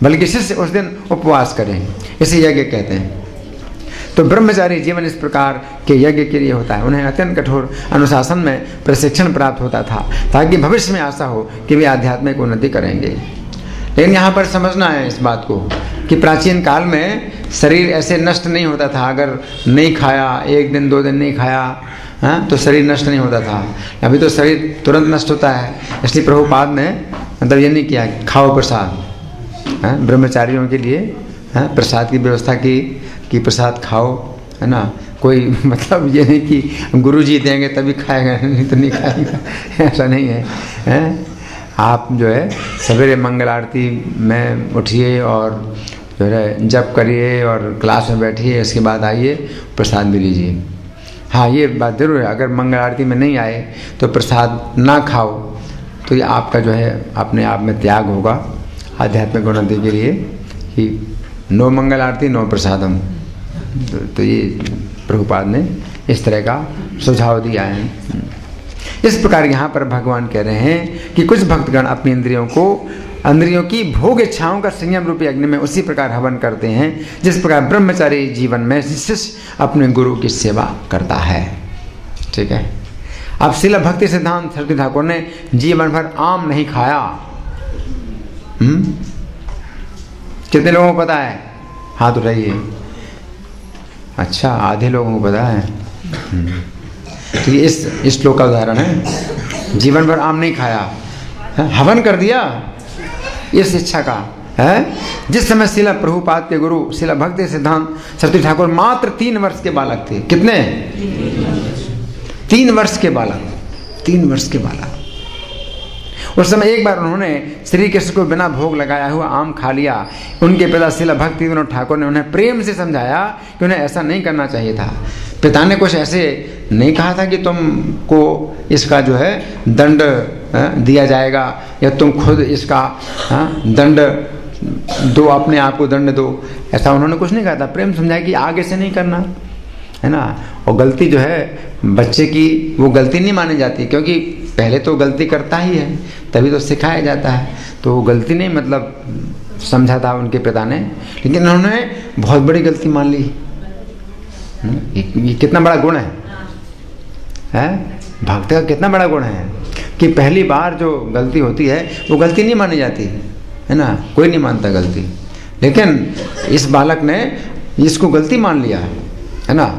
बल्कि शिष्य उस दिन उपवास करें। इसे यज्ञ कहते हैं। तो ब्रह्मचारी जीवन इस प्रकार के यज्ञ के लिए होता है। उन्हें अत्यंत कठोर अनुशासन में प्रशिक्षण प्राप्त होता था ताकि भविष्य में आशा हो कि वे आध्यात्मिक उन्नति करेंगे। लेकिन यहाँ पर समझना है इस बात को कि प्राचीन काल में शरीर ऐसे नष्ट नहीं होता था। अगर नहीं खाया, 1 दिन 2 दिन नहीं खाया तो शरीर नष्ट नहीं होता था। अभी तो शरीर तुरंत नष्ट होता है। इसलिए प्रभुपाद ने मतलब ये नहीं किया खाओ प्रसाद, ब्रह्मचारियों के लिए प्रसाद की व्यवस्था की कि प्रसाद खाओ, है ना। कोई मतलब ये नहीं कि गुरुजी देंगे तभी खाएगा, नहीं तो नहीं खाएगा, ऐसा नहीं है, आप जो है सवेरे मंगल आरती में उठिए और जो है जप करिए और क्लास में बैठिए, इसके बाद आइए प्रसाद भी लीजिए। हाँ, ये बात जरूर है, अगर मंगल आरती में नहीं आए तो प्रसाद ना खाओ तो ये आपका जो है अपने आप में त्याग होगा आध्यात्मिक उन्नति के लिए कि नो मंगल आरती नो प्रसादम। तो ये प्रभुपाद ने इस तरह का सुझाव दिया है। इस प्रकार यहाँ पर भगवान कह रहे हैं कि कुछ भक्तगण अपनी इंद्रियों की भोग इच्छाओं का संयम रूपी अग्नि में उसी प्रकार हवन करते हैं जिस प्रकार ब्रह्मचारी जीवन में शिष्य अपने गुरु की सेवा करता है। ठीक है। अब श्रील भक्ति सिद्धांत सरस्वती ठाकुर ने जीवन भर आम नहीं खाया। कितने लोगों को पता है? हाथ उठाइए। अच्छा, आधे लोगों को पता है। तो ये इस श्लोक का उदाहरण है। जीवन भर आम नहीं खाया, हवन कर दिया इस इच्छा का है। जिस समय शिला प्रभुपाद के गुरु शिला भक्ति सिद्धांत सरस्वती ठाकुर मात्र 3 वर्ष के बालक थे। कितने? 3 वर्ष के बालक। 3 वर्ष के बालक। उस समय एक बार उन्होंने श्री कृष्ण को बिना भोग लगाया हुआ आम खा लिया। उनके पिता शिला भक्ति विनोद ठाकुर ने उन्हें प्रेम से समझाया कि उन्हें ऐसा नहीं करना चाहिए था। पिता ने कुछ ऐसे नहीं कहा था कि तुमको इसका जो है दंड दिया जाएगा या तुम खुद इसका दंड दो, अपने आप को दंड दो, ऐसा उन्होंने कुछ नहीं कहा था। प्रेम समझाया कि आगे से नहीं करना, है ना। और गलती जो है बच्चे की वो गलती नहीं मानी जाती, क्योंकि पहले तो गलती करता ही है तभी तो सिखाया जाता है। तो वो गलती नहीं मतलब समझा था उनके पिता ने, लेकिन उन्होंने बहुत बड़ी गलती मान ली। ये कितना बड़ा गुण है? भक्त का कितना बड़ा गुण है कि पहली बार जो गलती होती है वो गलती नहीं मानी जाती, है ना। कोई नहीं मानता गलती, लेकिन इस बालक ने इसको गलती मान लिया, है ना।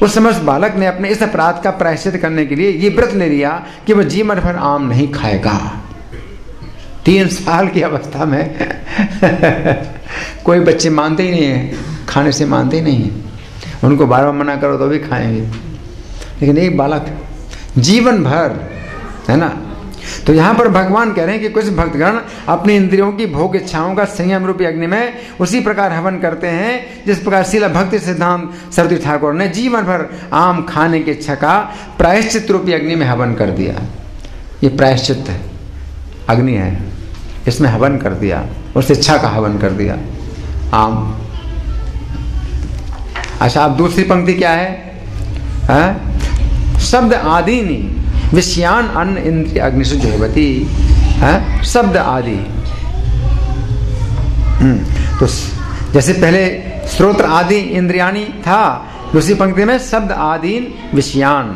उस समय उस बालक ने अपने इस अपराध का प्रायश्चित करने के लिए ये व्रत ले लिया कि वह जीवन भर आम नहीं खाएगा। 3 साल की अवस्था में कोई बच्चे मानते ही नहीं है, खाने से मानते ही नहीं है। उनको बार बार मना करो तो भी खाएंगे, लेकिन एक बालक जीवन भर, है ना। तो यहाँ पर भगवान कह रहे हैं कि कुछ भक्तगण अपनी इंद्रियों की भोग इच्छाओं का संयम रूपी अग्नि में उसी प्रकार हवन करते हैं जिस प्रकार शिला भक्ति सिद्धांत सरस्वती ठाकुर ने जीवन भर आम खाने की इच्छा का प्रायश्चित रूपी अग्नि में हवन कर दिया। ये प्रायश्चित अग्नि है, इसमें हवन कर दिया, उस इच्छा का हवन कर दिया, आम। अच्छा, अब दूसरी पंक्ति क्या है? शब्द आदि नहीं विषयान अन्न इंद्रिय अग्निशु जुहवती, है शब्द आदि। तो जैसे पहले श्रोत्र आदि इंद्रियाणी था, दूसरी पंक्ति में शब्द आदि विषयान।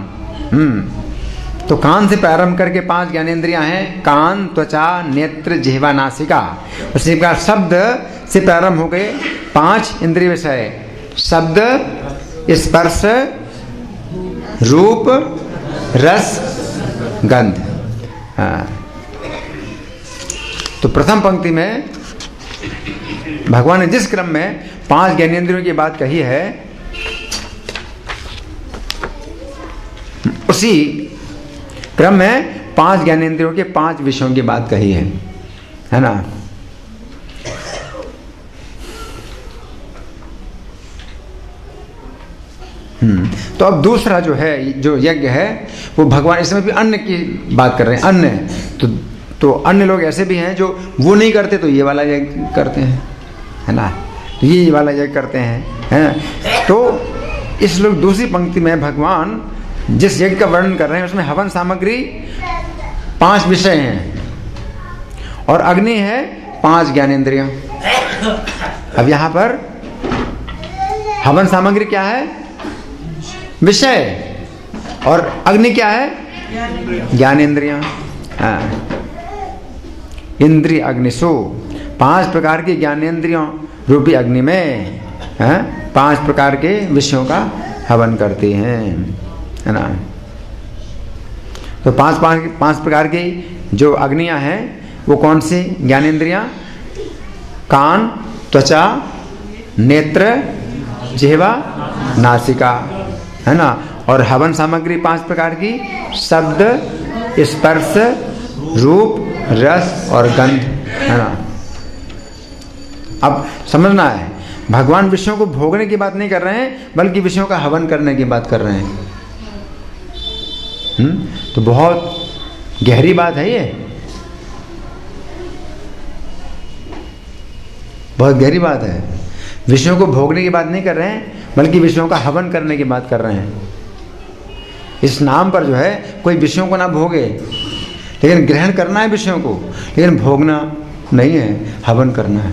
तो कान से प्रारंभ करके 5 ज्ञानेंद्रियां हैं, कान, त्वचा, नेत्र, जिह्वा, नासिका। उसी प्रकार शब्द से प्रारंभ हो गए 5 इंद्रिय विषय, शब्द, स्पर्श, रूप, रस, गंध। हाँ। तो प्रथम पंक्ति में भगवान ने जिस क्रम में 5 ज्ञानेंद्रियों की बात कही है, उसी क्रम में 5 ज्ञानेंद्रियों के 5 विषयों की बात कही है ना। तो अब दूसरा जो है, जो यज्ञ है, वो भगवान इस समय भी अन्न की बात कर रहे हैं। अन्न तो अन्य लोग ऐसे भी हैं जो वो नहीं करते तो ये वाला यज्ञ करते हैं, है ना, ये वाला यज्ञ करते हैं, है ना। तो इस लोग दूसरी पंक्ति में भगवान जिस यज्ञ का वर्णन कर रहे हैं उसमें हवन सामग्री 5 विषय हैं और अग्नि है 5 ज्ञानेंद्रियां। अब यहां पर हवन सामग्री क्या है? विषय, और अग्नि क्या है? ज्ञानेंद्रियां। इंद्रिय अग्निशु, 5 प्रकार की ज्ञानेंद्रियों रूपी अग्नि में 5 प्रकार के विषयों का हवन करते हैं, है ना। तो 5 प्रकार की जो अग्नियां हैं वो कौन सी ज्ञानेंद्रियां? कान, त्वचा, नेत्र, जिह्वा, नासिका, है ना। और हवन सामग्री 5 प्रकार की: शब्द, स्पर्श, रूप, रस और गंध, है ना। अब समझना है, भगवान विषयों को भोगने की बात नहीं कर रहे हैं बल्कि विषयों का हवन करने की बात कर रहे हैं। तो बहुत गहरी बात है ये, बहुत गहरी बात है। विषयों को भोगने की बात नहीं कर रहे हैं बल्कि विषयों का हवन करने की बात कर रहे हैं। इस नाम पर जो है कोई विषयों को ना भोगे, लेकिन ग्रहण करना है विषयों को, लेकिन भोगना नहीं है, हवन करना है।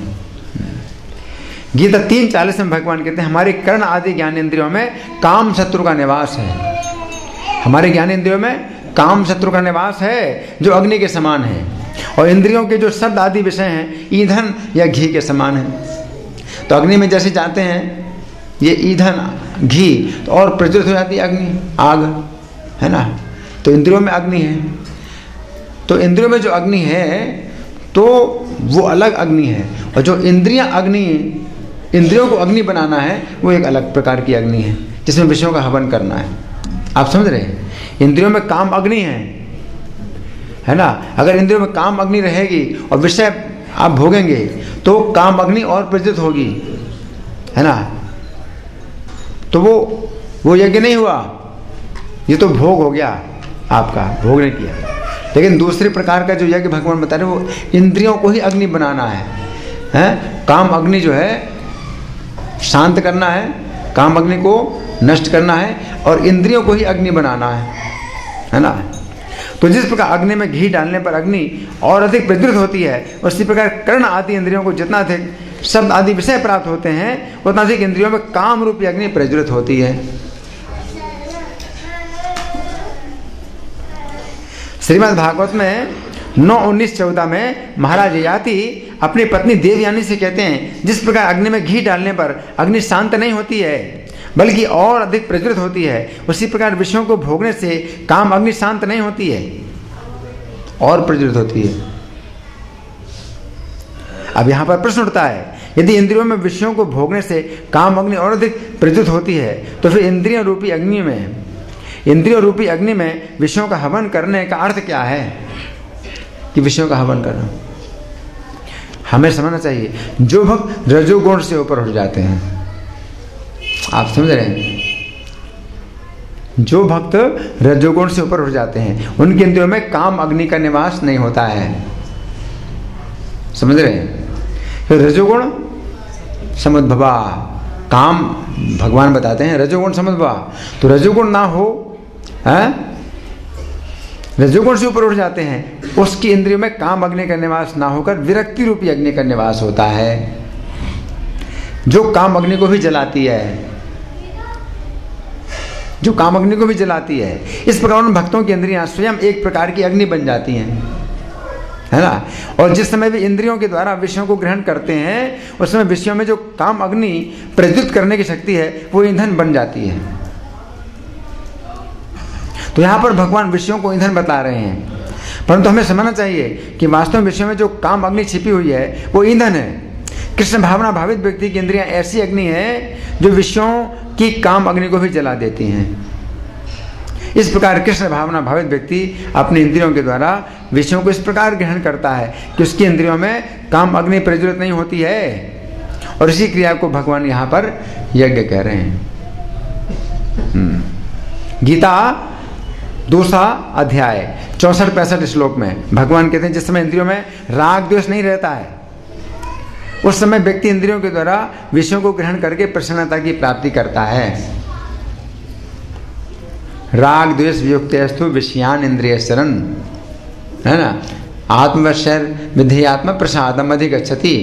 गीता 3:40 में भगवान कहते हैं हमारे कर्ण आदि ज्ञानेंद्रियों में काम शत्रु का निवास है। हमारे ज्ञानेंद्रियों में काम शत्रु का निवास है जो अग्नि के समान है, और इंद्रियों के जो शब्द आदि विषय हैं ईंधन या घी के समान है। तो अग्नि में जैसे जाते हैं ये ईंधन घी, तो और प्रज्वलित हो जाती है अग्नि, आग, है ना। तो इंद्रियों में अग्नि है, तो इंद्रियों में जो अग्नि है तो वो अलग अग्नि है, और जो इंद्रियां अग्नि, इंद्रियों को अग्नि बनाना है वो एक अलग प्रकार की अग्नि है जिसमें विषयों का हवन करना है। आप समझ रहे हैं? इंद्रियों में काम अग्नि है ना। अगर इंद्रियों में काम अग्नि रहेगी और विषय आप भोगेंगे तो काम अग्नि और प्रज्वलित होगी, है ना। तो वो यज्ञ नहीं हुआ, ये तो भोग हो गया, आपका भोग ने किया। लेकिन दूसरे प्रकार का जो यज्ञ भगवान बता रहे वो इंद्रियों को ही अग्नि बनाना है। काम अग्नि जो है शांत करना है, काम अग्नि को नष्ट करना है, और इंद्रियों को ही अग्नि बनाना है ना। तो जिस प्रकार अग्नि में घी डालने पर अग्नि और अधिक प्रज्वलित होती है, उसी प्रकार कर्ण आदि इंद्रियों को जितना अधिक शब्द आदि विषय प्राप्त होते हैं उतना अधिक इंद्रियों में काम रूपी अग्नि प्रज्वलित होती है। श्रीमद् भागवत में 9:19-14 में महाराज ययाति अपनी पत्नी देवयानी से कहते हैं जिस प्रकार अग्नि में घी डालने पर अग्नि शांत नहीं होती है बल्कि और अधिक प्रज्वलित होती है, उसी प्रकार विषयों को भोगने से काम अग्नि शांत नहीं होती है और प्रज्वलित होती है। अब यहां पर प्रश्न उठता है, यदि इंद्रियों में विषयों को भोगने से काम अग्नि और अधिक प्रज्वलित होती है तो फिर इंद्रियों रूपी अग्नि में विषयों का हवन करने का अर्थ क्या है? कि विषयों का हवन करना हमें समझना चाहिए। जो भक्त रजोगुण से ऊपर उठ जाते हैं, आप समझ रहे हैं, जो भक्त रजोगुण से ऊपर उठ जाते हैं उनके इंद्रियों में काम अग्नि का निवास नहीं होता है। समझ रहे हैं? तो रजोगुण समुद्भवा, काम भगवान बताते हैं रजोगुण समुद्भवा। तो रजोगुण ना हो, रजोगुण से ऊपर उठ जाते हैं, उसकी इंद्रियों में काम अग्नि का निवास ना होकर विरक्ति रूपी अग्नि का निवास होता है जो काम अग्नि को भी जलाती है, जो काम अग्नि को भी जलाती है। इस प्रकार उन भक्तों की इंद्रियां स्वयं एक प्रकार की अग्नि बन जाती हैं, है ना। और जिस समय भी इंद्रियों के द्वारा विषयों को ग्रहण करते हैं उस समय विषयों में जो काम अग्नि प्रज्वलित करने की शक्ति है वो ईंधन बन जाती है। तो यहाँ पर भगवान विषयों को ईंधन बता रहे हैं, परंतु हमें समझना चाहिए कि वास्तव में विषयों में जो काम अग्नि छिपी हुई है वो ईंधन है। कृष्ण भावना भावित व्यक्ति की इंद्रियां ऐसी अग्नि है जो विषयों की काम अग्नि को भी जला देती हैं। इस प्रकार कृष्ण भावना भावित व्यक्ति अपनी इंद्रियों के द्वारा विषयों को इस प्रकार ग्रहण करता है कि उसकी इंद्रियों में काम अग्नि प्रज्वलित नहीं होती है, और इसी क्रिया को भगवान यहाँ पर यज्ञ कह रहे हैं। गीता दूसरा अध्याय 64-65 श्लोक में भगवान कहते हैं जिस समय इंद्रियों में राग द्वेष नहीं रहता है उस समय व्यक्ति इंद्रियों के द्वारा विषयों को ग्रहण करके प्रसन्नता की प्राप्ति करता है। राग द्वेष वियुक्तेस्तु विषयान इंद्रिय शरण, है ना। आत्मवशर विधेयात्म प्रसादम अधिगच्छति,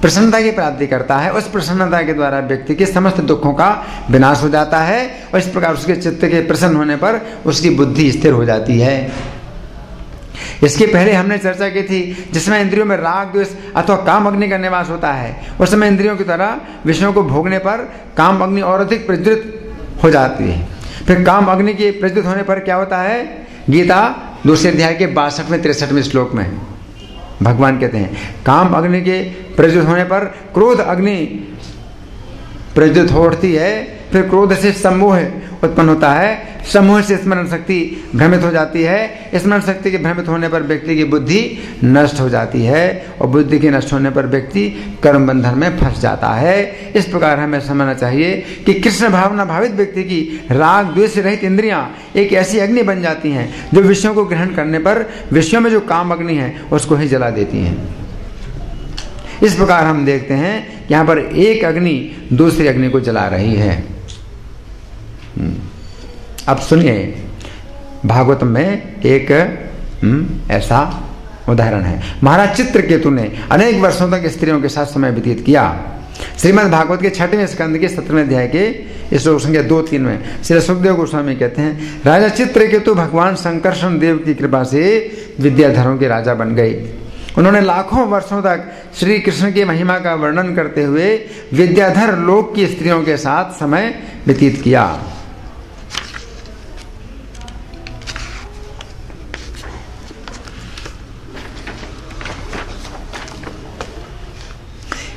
प्रसन्नता की प्राप्ति करता है। उस प्रसन्नता के द्वारा व्यक्ति के समस्त दुखों का विनाश हो जाता है और इस प्रकार उसके चित्त के प्रसन्न होने पर उसकी बुद्धि स्थिर हो जाती है। इसके पहले हमने चर्चा की थी जिसमें इंद्रियों में राग द्वेष अथवा काम अग्नि का निवास होता है उस समय इंद्रियों की द्वारा विषयों को भोगने पर काम अग्नि और अधिक प्रज्वलित हो जाती है। फिर काम अग्नि के प्रज्वलित होने पर क्या होता है, गीता दूसरे अध्याय के 62-63 श्लोक में भगवान कहते हैं काम अग्नि के प्रज्वलित होने पर क्रोध अग्नि प्रज्वलित हो उठती है। फिर क्रोध से सम्मोह उत्पन्न होता है, सम्मोह से स्मरण शक्ति भ्रमित हो जाती है। स्मरण शक्ति के भ्रमित होने पर व्यक्ति की बुद्धि नष्ट हो जाती है और बुद्धि के नष्ट होने पर व्यक्ति कर्म बंधन में फंस जाता है। इस प्रकार हमें समझना चाहिए कि कृष्ण भावना भावित व्यक्ति की राग द्वेष रहित इंद्रियां एक ऐसी अग्नि बन जाती हैं जो विषयों को ग्रहण करने पर विषयों में जो काम अग्नि है उसको ही जला देती हैं। इस प्रकार हम देखते हैं यहाँ पर एक अग्नि दूसरी अग्नि को जला रही है। अब सुनिए भागवत में एक ऐसा उदाहरण है। महाराज चित्रकेतु ने अनेक वर्षों तक स्त्रियों के साथ समय व्यतीत किया। श्रीमद् भागवत के 6वें स्कंद के 17वें अध्याय के श्लोक संख्या 2-3 में श्री सुखदेव गोस्वामी कहते हैं राजा चित्रकेतु भगवान शंकरषण देव की कृपा से विद्याधरों के राजा बन गए। उन्होंने लाखों वर्षों तक श्री कृष्ण की महिमा का वर्णन करते हुए विद्याधर लोक की स्त्रियों के साथ समय व्यतीत किया।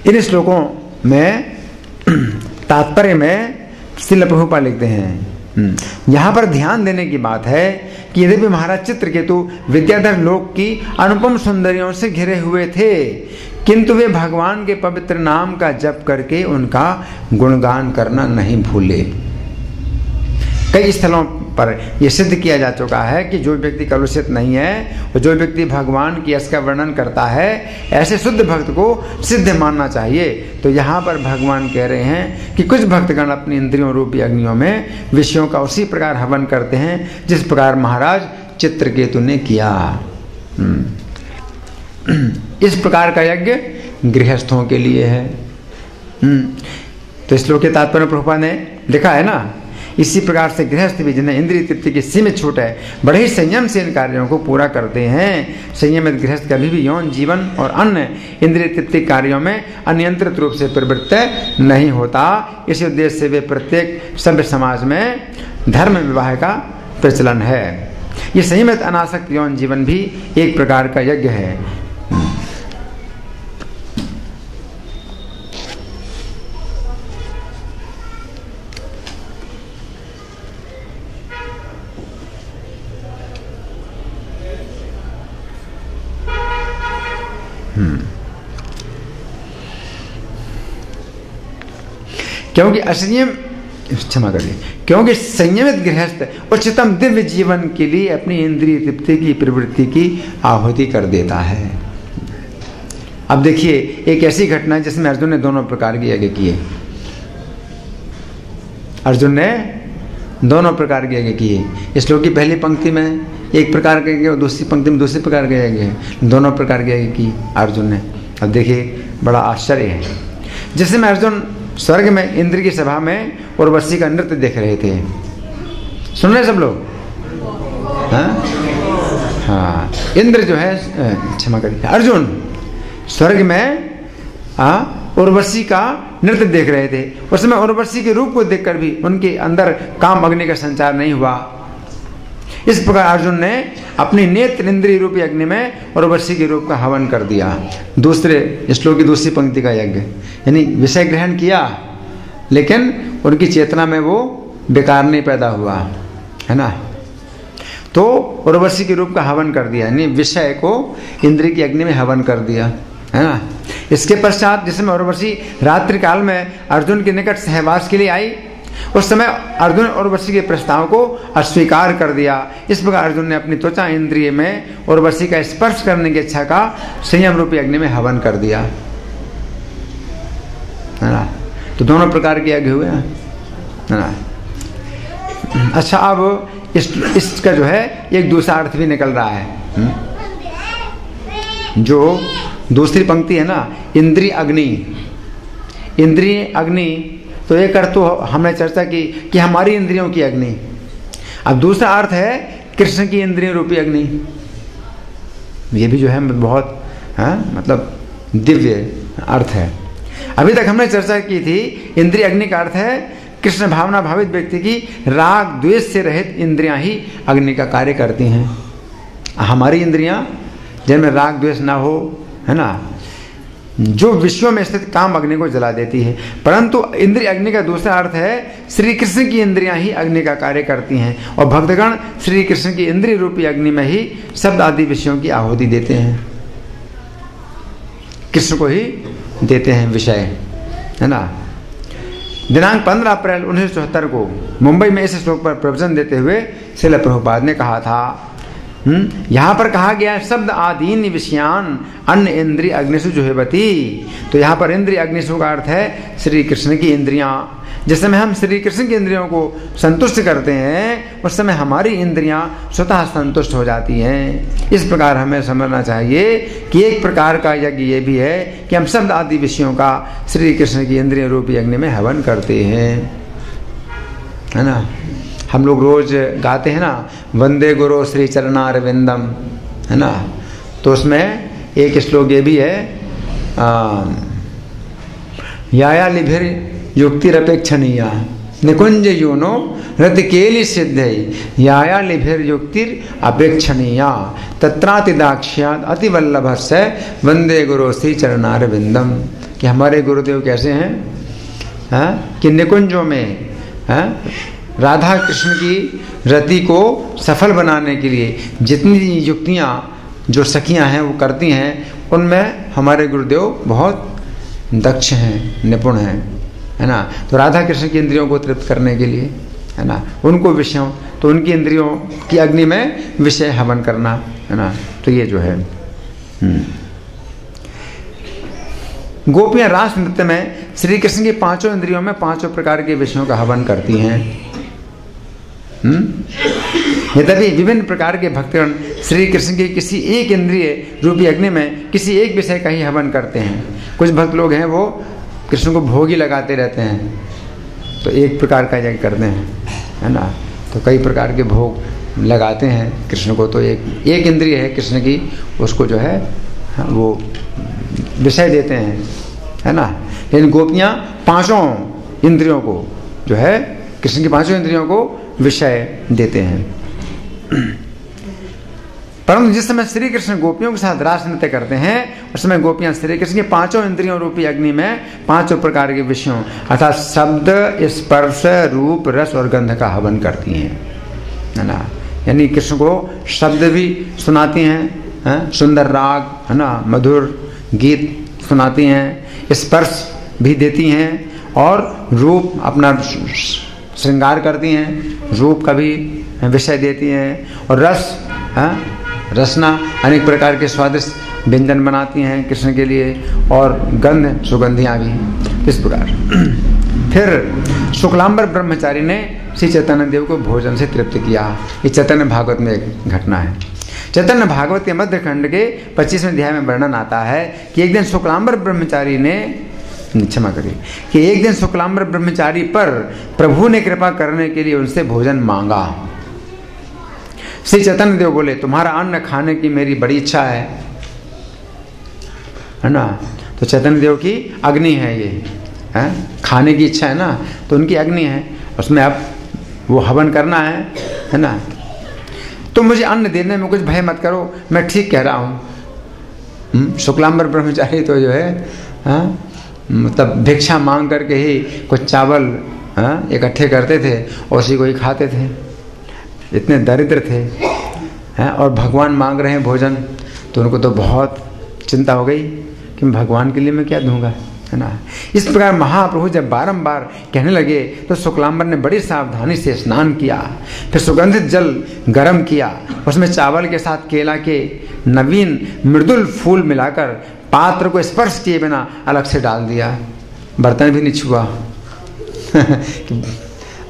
इन श्लोकों में तात्पर्य में श्रील प्रभुपाद लिखते हैं यहाँ पर ध्यान देने की बात है कि यद्यपि महाराज चित्रकेतु विद्याधर लोक की अनुपम सुंदरियों से घिरे हुए थे किंतु वे भगवान के पवित्र नाम का जप करके उनका गुणगान करना नहीं भूले। कई स्थलों पर यह सिद्ध किया जा चुका है कि जो व्यक्ति कलुषित नहीं है और जो व्यक्ति भगवान की यश का वर्णन करता है ऐसे शुद्ध भक्त को सिद्ध मानना चाहिए। तो यहाँ पर भगवान कह रहे हैं कि कुछ भक्तगण अपनी इंद्रियों रूपी अग्नियों में विषयों का उसी प्रकार हवन करते हैं जिस प्रकार महाराज चित्रकेतु ने किया। इस प्रकार का यज्ञ गृहस्थों के लिए है। तो इस श्लोक के तात्पर्य प्रभुपाद ने लिखा है ना, इसी प्रकार से गृहस्थ भी जिन्हें इंद्रिय तृप्ति की सीमित छूट है बड़े ही संयम से इन कार्यों को पूरा करते हैं। संयमित गृहस्थ कभी भी यौन जीवन और अन्य इंद्रिय तृप्ति कार्यों में अनियंत्रित रूप से प्रवृत्त नहीं होता। इसी उद्देश्य से वे प्रत्येक सभ्य समाज में धर्म विवाह का प्रचलन है। ये संयमित अनासक्त यौन जीवन भी एक प्रकार का यज्ञ है। क्योंकि असंयम क्षमा करिए क्योंकि संयमित गृहस्थ उच्चतम दिव्य जीवन के लिए अपनी इंद्रिय तृप्ति की प्रवृत्ति की आहुति कर देता है। अब देखिए एक ऐसी घटना है जिसमें अर्जुन ने दोनों प्रकार के यज्ञ किए। अर्जुन ने दोनों प्रकार के यज्ञ किए। इस श्लोक की पहली पंक्ति में एक प्रकार के यज्ञ और दूसरी पंक्ति में दूसरे प्रकार के यज्ञ है। दोनों प्रकार के यज्ञ की अर्जुन ने। अब देखिए बड़ा आश्चर्य है जिसमें अर्जुन स्वर्ग में इंद्र की सभा में उर्वशी का नृत्य देख रहे थे। सुन रहे सब लोग? हाँ इंद्र जो है क्षमा करिए अर्जुन स्वर्ग में उर्वशी का नृत्य देख रहे थे। उस समय उर्वशी के रूप को देखकर भी उनके अंदर काम अग्नि का संचार नहीं हुआ। इस प्रकार अर्जुन ने अपनी नेत्र इंद्रिय रूपी अग्नि में उर्वशी के रूप का हवन कर दिया। दूसरे श्लोक की दूसरी पंक्ति का यज्ञ यानी विषय ग्रहण किया लेकिन उनकी चेतना में वो बेकार नहीं पैदा हुआ, है ना। तो उर्वशी के रूप का हवन कर दिया यानी विषय को इंद्रिय की अग्नि में हवन कर दिया, है ना। इसके पश्चात जिसमें उर्वशी रात्रि काल में अर्जुन के निकट सहवास के लिए आई उस समय अर्जुन उर्वशी के प्रस्ताव को अस्वीकार कर दिया। इस प्रकार अर्जुन ने अपनी त्वचा इंद्रिय में उर्वशी का स्पर्श करने की इच्छा का संयम रूपी अग्नि में हवन कर दिया, है ना। तो दोनों प्रकार के यज्ञ हुए, है ना। अच्छा, अब इसका जो है एक दूसरा अर्थ भी निकल रहा है। जो दूसरी पंक्ति है ना, इंद्रिय अग्नि, इंद्रिय अग्नि, तो एक अर्थ तो हमने चर्चा की कि हमारी इंद्रियों की अग्नि। अब दूसरा अर्थ है कृष्ण की इंद्रिय रूपी अग्नि। ये भी जो है बहुत मतलब दिव्य अर्थ है। अभी तक हमने चर्चा की थी इंद्रिय अग्नि का अर्थ है कृष्ण भावना भावित व्यक्ति की राग द्वेष से रहित इंद्रियां ही अग्नि का कार्य करती हैं। हमारी इंद्रियां जिनमें राग द्वेष ना हो, है ना, जो विश्व में स्थित काम अग्नि को जला देती है। परंतु इंद्रिय अग्नि का दूसरा अर्थ है श्री कृष्ण की इंद्रियां ही अग्नि का कार्य करती हैं और भक्तगण श्री कृष्ण की इंद्रिय रूपी अग्नि में ही शब्द आदि विषयों की आहुति देते हैं, कृष्ण को ही देते हैं विषय, है ना। दिनांक 15 अप्रैल 1974 को मुंबई में इस श्लोक पर प्रवचन देते हुए श्रील प्रभुपाद ने कहा था, यहाँ पर कहा गया है शब्द आदीन विषयान अन्य इंद्रिय अग्निशु जुहेवती। तो यहाँ पर इंद्रिय अग्निशु का अर्थ है श्री कृष्ण की इंद्रियां। जिस समय हम श्री कृष्ण की इंद्रियों को संतुष्ट करते हैं उस समय हमारी इंद्रियां स्वतः संतुष्ट हो जाती हैं। इस प्रकार हमें समझना चाहिए कि एक प्रकार का यज्ञ ये भी है कि हम शब्द आदि विषयों का श्री कृष्ण की इंद्रिय रूपी अग्नि में हवन करते हैं, है ना। हम लोग रोज गाते हैं ना, वंदे गुरु श्री चरणारविंदम, है ना। तो उसमें एक श्लोक ये भी है, याया लिभिर युक्तिरपेक्षणीया निकुंज यूनो रतिकेली सिद्धि याया लिभिर युक्तिर अपेक्षणीया तत्रातिदाक्ष्याद अतिवल्लभस्य वंदे गुरु श्री चरणारविंदम। कि हमारे गुरुदेव कैसे हैं, कि निकुंजों में राधा कृष्ण की रति को सफल बनाने के लिए जितनी युक्तियाँ जो सखियाँ हैं वो करती हैं, उनमें हमारे गुरुदेव बहुत दक्ष हैं, निपुण हैं, है ना। तो राधा कृष्ण की इंद्रियों को तृप्त करने के लिए, है ना, उनको विषयों, तो उनकी इंद्रियों की अग्नि में विषय हवन करना, है ना। तो ये जो है गोपियाँ रास नृत्य में श्री कृष्ण की पांचों इंद्रियों में पांचों प्रकार के विषयों का हवन करती हैं। यद्यपि विभिन्न प्रकार के भक्तगण श्री कृष्ण के किसी एक इंद्रिय रूपी अग्नि में किसी एक विषय का ही हवन करते हैं। कुछ भक्त लोग हैं वो कृष्ण को भोग ही लगाते रहते हैं, तो एक प्रकार का यज्ञ करते हैं, है ना। तो कई प्रकार के भोग लगाते हैं कृष्ण को, तो एक इंद्रिय है कृष्ण की, उसको जो है वो विषय देते हैं, है ना। लेकिन गोपियाँ पांचों इंद्रियों को जो है कृष्ण की पांचों इंद्रियों को विषय देते हैं। परंतु जिस समय श्री कृष्ण गोपियों के साथ रास नृत्य करते हैं उस समय गोपियां श्री कृष्ण की पांचों इंद्रियों रूपी अग्नि में पांचों प्रकार के विषयों अर्थात शब्द, स्पर्श, रूप, रस और गंध का हवन करती हैं, है ना। यानी कृष्ण को शब्द भी सुनाती हैं, सुंदर राग, है ना, मधुर गीत सुनाती हैं, स्पर्श भी देती हैं और रूप अपना श्रृंगार करती हैं, रूप का भी विषय देती हैं और रस, रसना अनेक प्रकार के स्वादिष्ट व्यंजन बनाती हैं कृष्ण के लिए और गंध सुगंधियाँ भी। इस प्रकार फिर शुक्लांबर ब्रह्मचारी ने श्री चैतन्य देव को भोजन से तृप्त किया। ये चैतन्य भागवत में एक घटना है। चैतन्य भागवत के मध्य खंड के 25वें अध्याय में वर्णन आता है कि एक दिन शुक्लांबर ब्रह्मचारी ने, क्षमा करिए, कि एक दिन शुक्लांबर ब्रह्मचारी पर प्रभु ने कृपा करने के लिए उनसे भोजन मांगा। श्री चैतन्य देव बोले, तुम्हारा अन्न खाने की मेरी बड़ी इच्छा है ना। तो चैतन्य देव की अग्नि है ये, है खाने की इच्छा है ना, तो उनकी अग्नि है, उसमें अब वो हवन करना है ना। तो मुझे अन्न देने में कुछ भय मत करो, मैं ठीक कह रहा हूँ। शुक्लांबर ब्रह्मचारी तो जो है मतलब भिक्षा मांग करके ही कुछ चावल इकट्ठे करते थे और उसी को ही खाते थे, इतने दरिद्र थे। और भगवान मांग रहे हैं भोजन, तो उनको तो बहुत चिंता हो गई कि भगवान के लिए मैं क्या दूंगा, है ना। इस प्रकार महाप्रभु जब बारंबार कहने लगे तो शुक्लांबर ने बड़ी सावधानी से स्नान किया, फिर सुगंधित जल गर्म किया, उसमें चावल के साथ केला के नवीन मृदुल फूल मिलाकर पात्र को स्पर्श किए बिना अलग से डाल दिया। बर्तन भी नहीं छुआ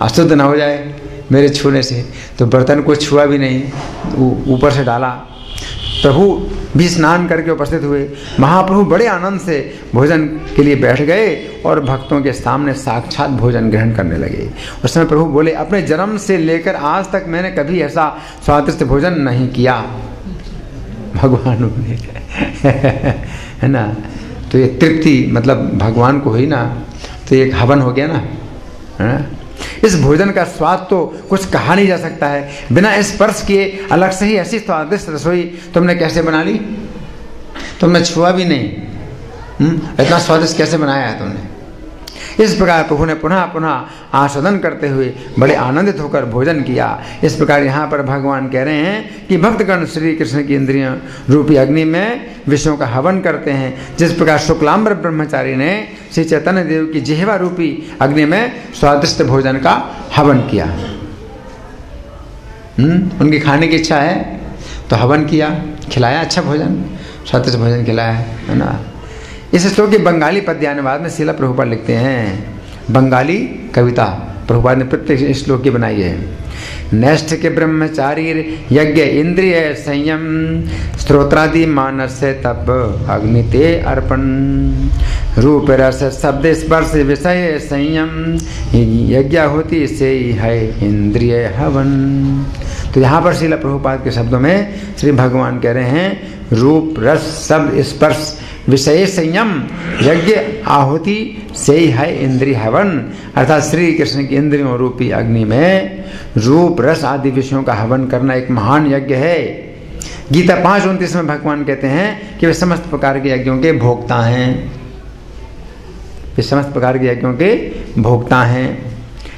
अशुद्ध ना हो जाए मेरे छूने से, तो बर्तन को छुआ भी नहीं, ऊपर से डाला। प्रभु भी स्नान करके उपस्थित हुए। महाप्रभु बड़े आनंद से भोजन के लिए बैठ गए और भक्तों के सामने साक्षात भोजन ग्रहण करने लगे। उस समय प्रभु बोले, अपने जन्म से लेकर आज तक मैंने कभी ऐसा स्वादिष्ट भोजन नहीं किया। भगवान ने है ना, तो ये तृप्ति मतलब भगवान को हुई ना, तो एक हवन हो गया ना, है ना। इस भोजन का स्वाद तो कुछ कहा नहीं जा सकता है, बिना स्पर्श किए अलग से ही ऐसी स्वादिष्ट रसोई तुमने कैसे बना ली? तुमने छुआ भी नहीं, इतना स्वादिष्ट कैसे बनाया है तुमने? इस प्रकार प्रभु ने पुनः पुनः आस्वादन करते हुए बड़े आनंदित होकर भोजन किया। इस प्रकार यहाँ पर भगवान कह रहे हैं कि भक्तगण श्री कृष्ण की इंद्रियों रूपी अग्नि में विषयों का हवन करते हैं, जिस प्रकार शुक्लांबर ब्रह्मचारी ने श्री चैतन्य देव की जिह्वा रूपी अग्नि में स्वादिष्ट भोजन का हवन किया। उनकी खाने की इच्छा है तो हवन किया, खिलाया अच्छा भोजन, स्वादिष्ट भोजन खिलाया, है ना। इस श्लोक के बंगाली पद्यानुवाद में श्रील प्रभुपाद लिखते हैं, बंगाली कविता प्रभुपाद ने प्रत्येक श्लोक की बनाई है। नैष्ठ के ब्रह्मचारी यज्ञ इंद्रिय संयम, स्त्रोत्रादि मानस से तप अग्नि ते अर्पण, रूप रस शब्द स्पर्श विषय संयम, यज्ञ होती से है इंद्रिय हवन। तो यहाँ पर श्रील प्रभुपाद के शब्दों में श्री भगवान कह रहे हैं, रूप रस शब्द स्पर्श विषय संयम यज्ञ आहुति से ही है इंद्रिय हवन, अर्थात श्री कृष्ण की इंद्रियों रूपी अग्नि में रूप रस आदि विषयों का हवन करना एक महान यज्ञ है। गीता 5:29 में भगवान कहते हैं कि वे समस्त प्रकार के यज्ञों के भोक्ता हैं, वे समस्त प्रकार के यज्ञों के भोक्ता हैं।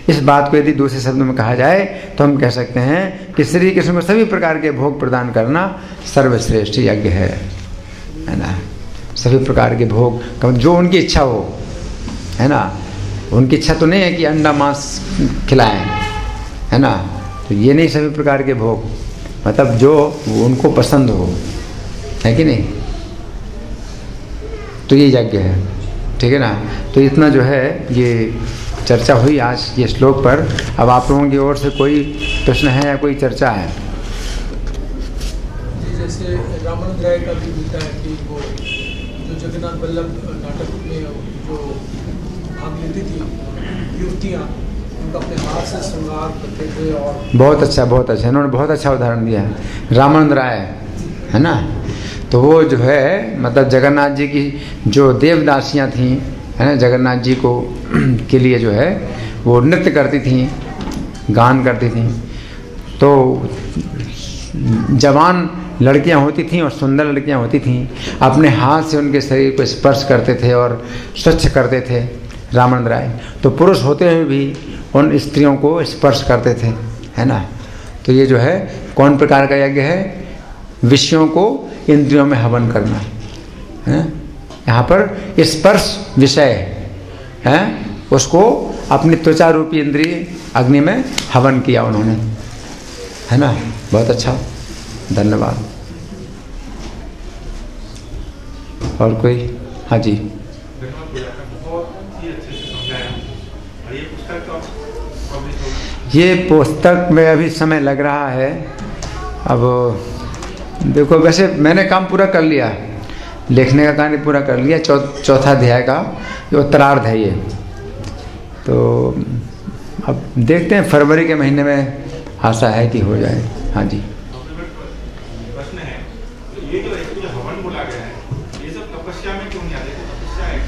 इस बात को यदि दूसरे शब्दों में कहा जाए तो हम कह सकते हैं कि श्री कृष्ण को सभी प्रकार के भोग प्रदान करना सर्वश्रेष्ठ यज्ञ है ना। सभी प्रकार के भोग जो उनकी इच्छा हो, है ना। उनकी इच्छा तो नहीं है कि अंडा मांस खिलाएं, है ना, तो ये नहीं, सभी प्रकार के भोग मतलब जो उनको पसंद हो, है कि नहीं, तो ये यज्ञ है, ठीक है ना। तो इतना जो है ये चर्चा हुई आज ये श्लोक पर। अब आप लोगों की ओर से कोई प्रश्न है या कोई चर्चा है? जैसे रामानंद राय का भी मिलता है कि वो जो जगन्नाथ वल्लभ नाटक में जो भाग लेती थी युवतियाँ, उनका अपने हाथ से श्रृंगार करते थे। और बहुत अच्छा, बहुत अच्छा, इन्होंने बहुत अच्छा उदाहरण दिया है रामानंद राय, है ना। तो वो जो है मतलब जगन्नाथ जी की जो देवदासियाँ थीं, है ना, जगन्नाथ जी को के लिए जो है वो नृत्य करती थीं, गान करती थीं। तो जवान लड़कियां होती थीं और सुंदर लड़कियां होती थीं, अपने हाथ से उनके शरीर को स्पर्श करते थे और स्वच्छ करते थे रामानंद राय। तो पुरुष होते हुए भी उन स्त्रियों को स्पर्श करते थे, है ना। तो ये जो है कौन प्रकार का यज्ञ है? विषयों को इंद्रियों में हवन करना है। यहाँ पर स्पर्श विषय है, उसको अपनी त्वचा रूपी इंद्रिय अग्नि में हवन किया उन्होंने, है ना। बहुत अच्छा, धन्यवाद। और कोई? हाँ जी। ये पुस्तक में अभी समय लग रहा है। अब देखो, वैसे मैंने काम पूरा कर लिया, लिखने का काम पूरा कर लिया, चौथा अध्याय का ये उत्तरार्ध है ये। तो अब देखते हैं, फरवरी के महीने में आशा है कि हो जाए। हाँ जी। प्रश्न है, ये जो हवन बोला गया है, ये सब तपस्या में क्यों नहीं आते? तपस्या है।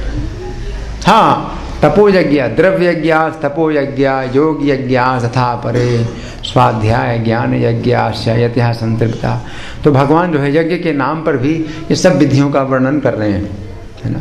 हाँ, तपोयज्ञ, द्रव्य यज्ञ, तपोयज्ञ, योग यज्ञ तथा परे स्वाध्याय ज्ञान यज्ञ यत्या संतृप्ता। तो भगवान जो है यज्ञ के नाम पर भी ये सब विधियों का वर्णन कर रहे हैं, है ना।